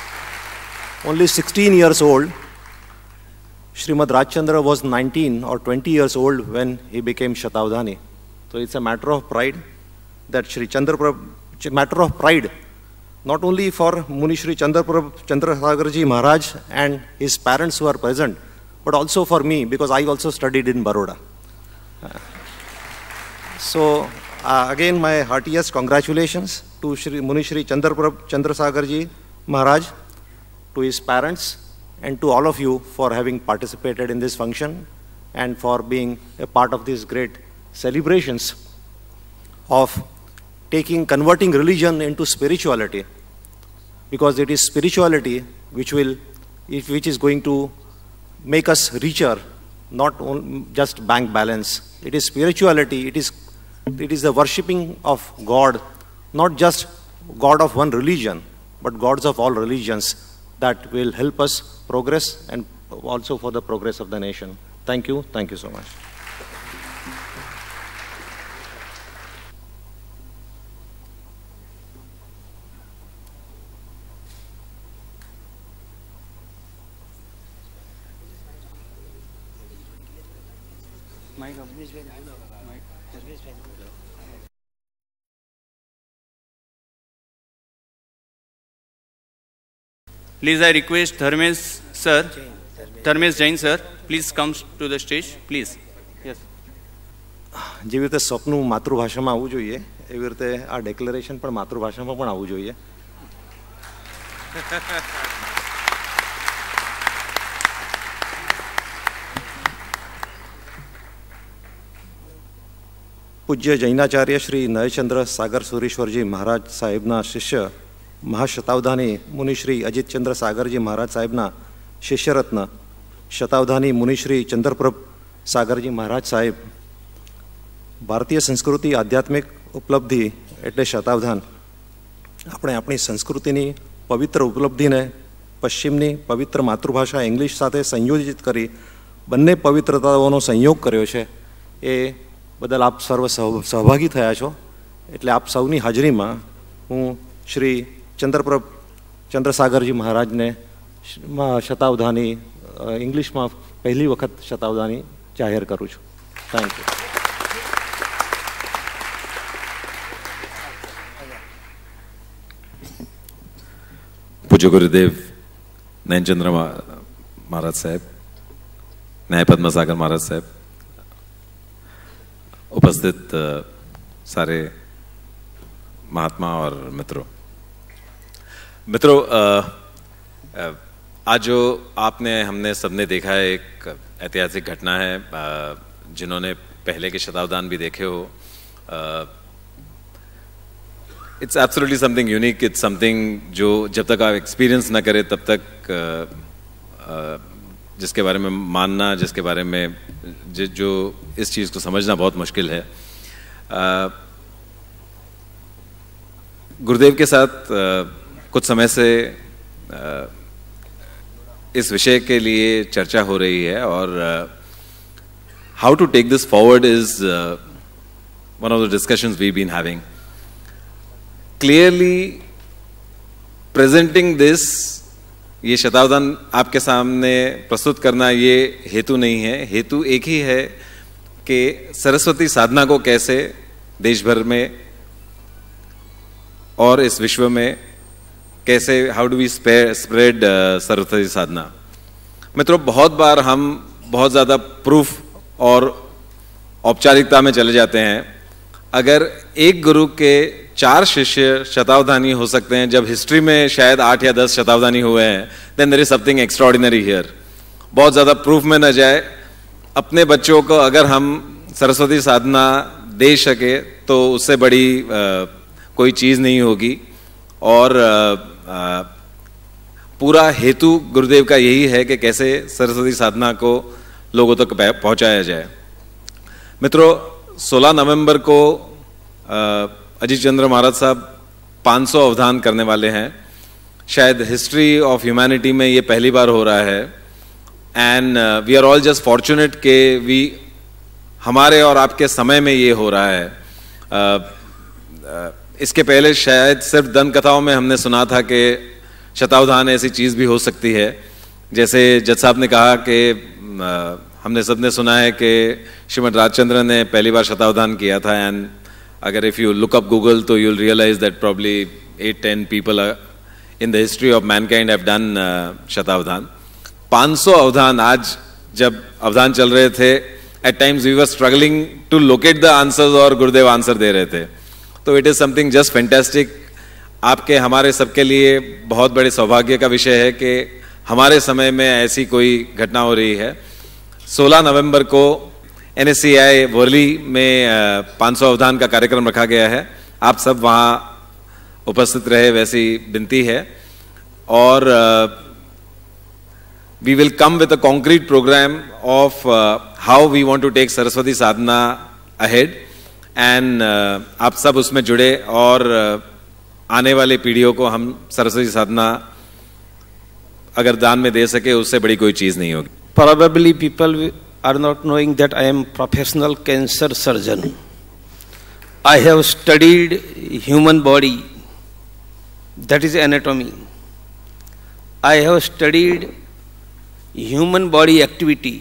only 16 years old. Srimad Rajchandra was 19 or 20 years old when he became Shatavdhani. So it's a matter of pride that Shri matter of pride, not only for Muni Shri Chandrasagarji Maharaj and his parents who are present, but also for me, because I also studied in Baroda. So again, my heartiest congratulations to Shri Muni Shri Chandrasagarji Maharaj, to his parents, and to all of you for having participated in this function and for being a part of these great celebrations of converting religion into spirituality, because it is spirituality which is going to make us richer, not just bank balance. It is spirituality, it is the worshipping of God, not just God of one religion, but gods of all religions, that will help us progress and also for the progress of the nation. Thank you so much. Please, I request Dharmesh Jain sir, please come to the stage, please. Yes. જેવી રીતે સ્વપ્નું માતૃભાષામાં આવવું જોઈએ, એવી રીતે આ declaration પણ માતૃભાષામાં પણ આવવું જોઈએ. પૂજ્ય જૈનાચાર્ય શ્રી નયચંદ્ર સાગર સુરેશ્વરજી મહારાજ સાહેબના શિષ્ય મહાશતાવધાની મુનિશ્રી અજીતચંદ્ર સાગરજી મહારાજ સાહેબના શિષ્યરત્ન શતાવધાની મુનિશ્રી ચંદ્રપ્રભ સાગરજી મહારાજ સાહેબ. ભારતીય સંસ્કૃતિ આધ્યાત્મિક ઉપલબ્ધિ એટલે શતાવધાન. આપણે આપણી સંસ્કૃતિની પવિત્ર ઉપલબ્ધિને પશ્ચિમની પવિત્ર માતૃભાષા ઇંગ્લિશ સાથે સંયોજિત કરી બંને પવિત્રતાઓનો સંયોગ કર્યો છે. એ બદલ આપ સર્વ સહભાગી થયા છો. એટલે આપ સૌની હાજરીમાં હું શ્રી ચંદ્રસાગરજી મહારાજને શતાવધાની ઇંગ્લિશમાં પહેલી વખત શતાવધાની જાહેર કરું છું. Thank you. પૂજ્ય ગુરુદેવ નયનચંદ્ર મહારાજ સાહેબ, ન્યાય પદ્મસાગર મહારાજ સાહેબ, उपस्थित सारे महात्मा और मित्रों, आज जो हमने सबने देखा है, एक ऐतिहासिक घटना है. जिन्होंने पहले के शतावधान भी देखे हो, it's absolutely something unique. It's something जो जब तक आप एक्सपीरियंस ना करें तब तक जिसके बारे में मानना, जिसके बारे में जो इस चीज़ को समझना बहुत मुश्किल है. गुरुदेव के साथ कुछ समय से इस विषय के लिए चर्चा हो रही है, और how to take this forward is one of the discussions we been having. Clearly presenting this, ये शतावधान आपके सामने प्रस्तुत करना ये हेतु नहीं है. हेतु एक ही है कि सरस्वती साधना को कैसे देश भर में और इस विश्व में कैसे, how do we spread Saraswati साधना. मित्रों, बहुत बार हम बहुत ज़्यादा प्रूफ और औपचारिकता में चले जाते हैं. अगर एक गुरु के 4 शिष्य शतावधानी हो सकते हैं, जब हिस्ट्री में शायद 8 या 10 शतावधानी हुए हैं, then there is something extraordinary here. बहुत ज़्यादा प्रूफ में न जाए. अपने बच्चों को अगर हम सरस्वती साधना दे सके तो उससे बड़ी कोई चीज़ नहीं होगी. और पूरा हेतु गुरुदेव का यही है कि कैसे सरस्वती साधना को लोगों तक पहुंचाया जाए. मित्रों, 16 नवंबर को अजीत चंद्र महाराज साहब 500 अवधान करने वाले हैं. शायद हिस्ट्री ऑफ ह्यूमैनिटी में ये पहली बार हो रहा है. And we are all just fortunate के हमारे और आपके समय में ये हो रहा है. इसके पहले शायद सिर्फ दंत कथाओं में हमने सुना था कि शतावधान ऐसी चीज़ भी हो सकती है, जैसे जज साहब ने कहा कि हमने सबने सुना है कि श्रीमद राजचंद्र ने पहली बार शतावधान किया था, एंड अगर if you look up Google तो you will realize that probably 8-10 people in the history of mankind have done शतावधान। 500 अवधान, आज जब अवधान चल रहे थे, at times we were struggling to locate the answers और गुरुदेव आंसर दे रहे थे। तो it is something just fantastic. आपके हमारे सबके लिए बहुत बड़े सौभाग्य का विषय है कि हमारे समय में ऐसी कोई घटना हो रही है। 16 नवंबर को NSCI वर्ली में 500 अवधान का कार्यक्रम रखा गया है। आप सब वहाँ उपस्थित रहे, वैसी विनती है। और we will come with a concrete programme of how we want to take Saraswati साधना अहेड, एंड आप सब उसमें जुड़े और आने वाली पीढ़ियों को हम सरस्वती साधना अगर दान में दे सके, उससे बड़ी कोई चीज़ नहीं होगी। Probably people are not knowing that I am professional cancer surgeon. I have studied human body, that is anatomy. I have studied human body activity,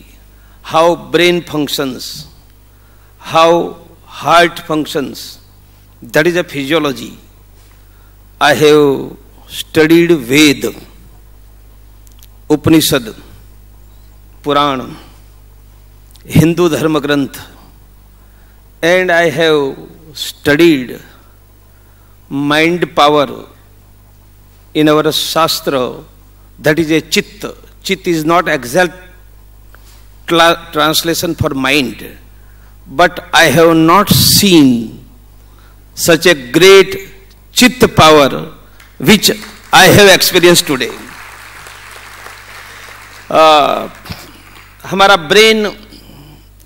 how brain functions, how heart functions, that is a physiology. I have studied Ved, Upanishad, Puran, Hindu Dharma Granth, and I have studied mind power in our Shastra, that is a Chit. Chit is not exact translation for mind, but I have not seen such a great Chit power which I have experienced today. हमारा brain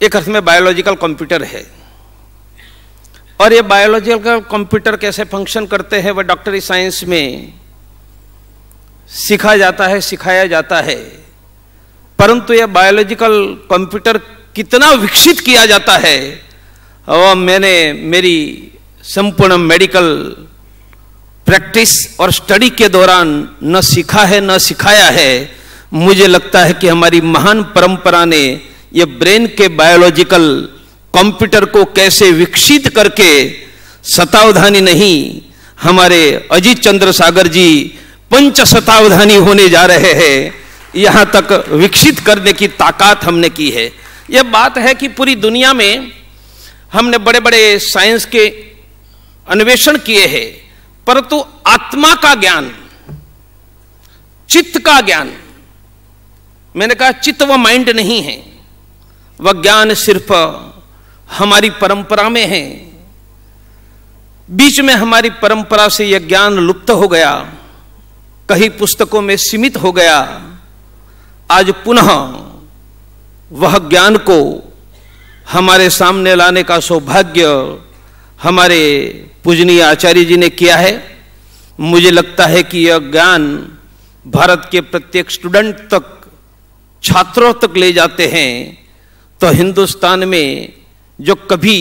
एक अर्थ में biological computer है, और ये biological computer कैसे function करते हैं वह डॉक्टरी साइंस में सीखा जाता है, सिखाया जाता है। परंतु यह बायोलॉजिकल कंप्यूटर कितना विकसित किया जाता है, और मैंने मेरी संपूर्ण मेडिकल प्रैक्टिस और स्टडी के दौरान न सीखा है न सिखाया है। मुझे लगता है कि हमारी महान परंपरा ने ये ब्रेन के बायोलॉजिकल कंप्यूटर को कैसे विकसित करके शतावधानी नहीं, हमारे अजीत चंद्र सागर जी 5 शतावधानी होने जा रहे हैं, यहाँ तक विकसित करने की ताकत हमने की है। यह बात है कि पूरी दुनिया में हमने बड़े बड़े साइंस के अन्वेषण किए हैं, परंतु आत्मा का ज्ञान, चित्त का ज्ञान, मैंने कहा चित्त व माइंड नहीं है, वह ज्ञान सिर्फ हमारी परंपरा में है। बीच में हमारी परंपरा से यह ज्ञान लुप्त हो गया, कहीं पुस्तकों में सीमित हो गया। आज पुनः वह ज्ञान को हमारे सामने लाने का सौभाग्य हमारे पूजनीय आचार्य जी ने किया है। मुझे लगता है कि यह ज्ञान भारत के प्रत्येक स्टूडेंट तक, छात्रों तक ले जाते हैं तो हिंदुस्तान में जो कभी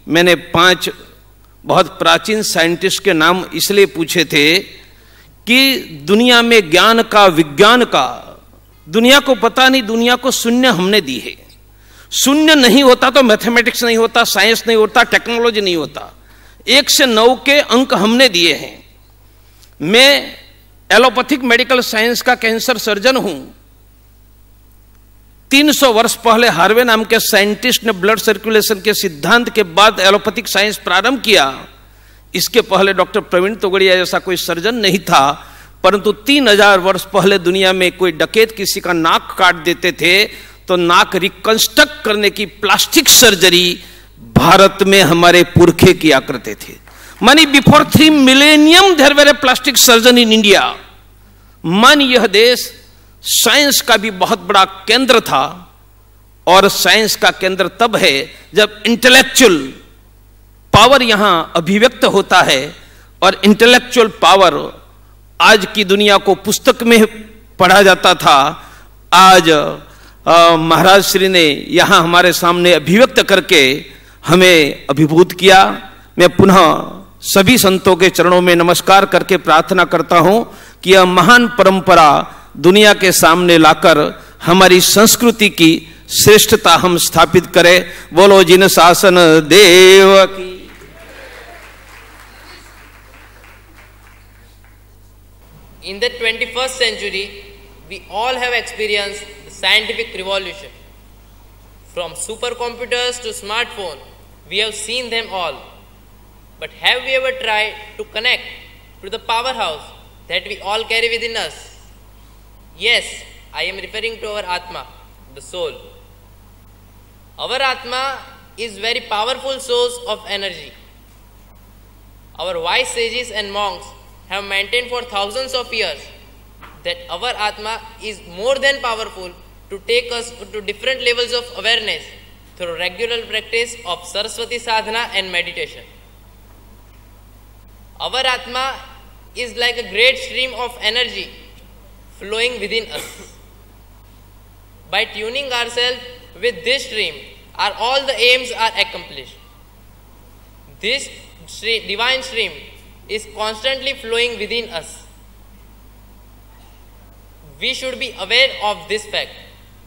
मैंने 5 बहुत प्राचीन साइंटिस्ट के नाम इसलिए पूछे थे कि दुनिया में ज्ञान का, विज्ञान का, दुनिया को पता नहीं, दुनिया को शून्य हमने दी है। शून्य नहीं होता तो मैथमेटिक्स नहीं होता, साइंस नहीं होता, टेक्नोलॉजी नहीं होता। 1 से 9 के अंक हमने दिए हैं। मैं एलोपैथिक मेडिकल साइंस का कैंसर सर्जन हूं। 300 वर्ष पहले हार्वे नाम के साइंटिस्ट ने ब्लड सर्कुलेशन के सिद्धांत के बाद एलोपैथिक साइंस प्रारंभ किया। इसके पहले डॉक्टर प्रवीण तोगड़िया जैसा कोई सर्जन नहीं था, परंतु 3000 वर्ष पहले दुनिया में कोई डकैत किसी का नाक काट देते थे तो नाक रिकंस्ट्रक्ट करने की प्लास्टिक सर्जरी भारत में हमारे पुरखे किया करते थे। Many before 3 millennium there were a plastic surgeon in India. मान यह देश साइंस का भी बहुत बड़ा केंद्र था, और साइंस का केंद्र तब है जब इंटेलेक्चुअल पावर यहां अभिव्यक्त होता है। और इंटेलेक्चुअल पावर आज की दुनिया को पुस्तक में पढ़ा जाता था, आज महाराज श्री ने यहां हमारे सामने अभिव्यक्त करके हमें अभिभूत किया। मैं पुनः सभी संतों के चरणों में नमस्कार करके प्रार्थना करता हूं कि यह महान परंपरा दुनिया के सामने लाकर हमारी संस्कृति की श्रेष्ठता हम स्थापित करें। बोलो जिन शासन देव की। In the 21st century, we all have experienced the scientific revolution. From supercomputers to smartphone, we have seen them all. But have we ever tried to connect to the powerhouse that we all carry within us? Yes, I am referring to our Atma, the soul. Our Atma is very powerful source of energy. Our wise sages and monks have maintained for thousands of years that our Atma is more than powerful to take us to different levels of awareness through regular practice of Saraswati sadhana and meditation. Our Atma is like a great stream of energy flowing within us. By tuning ourselves with this stream, all the aims are accomplished. This divine stream is constantly flowing within us. We should be aware of this fact.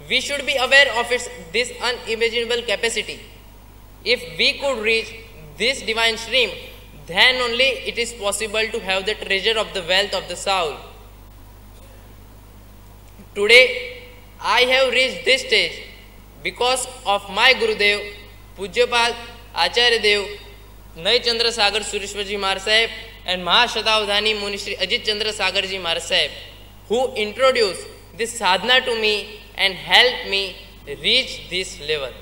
We should be aware of this unimaginable capacity. If we could reach this divine stream, then only it is possible to have the treasure of the wealth of the soul. Today, I have reached this stage because of my Gurudev, Pujyapad Acharya Dev, Nai Chandra Sagar Sureshwarji Maharaj Sahib and Mahashatabdhani Muni Shri Ajit Chandra Sagar Ji Maharaj Sahib, who introduced this sadhana to me and helped me reach this level.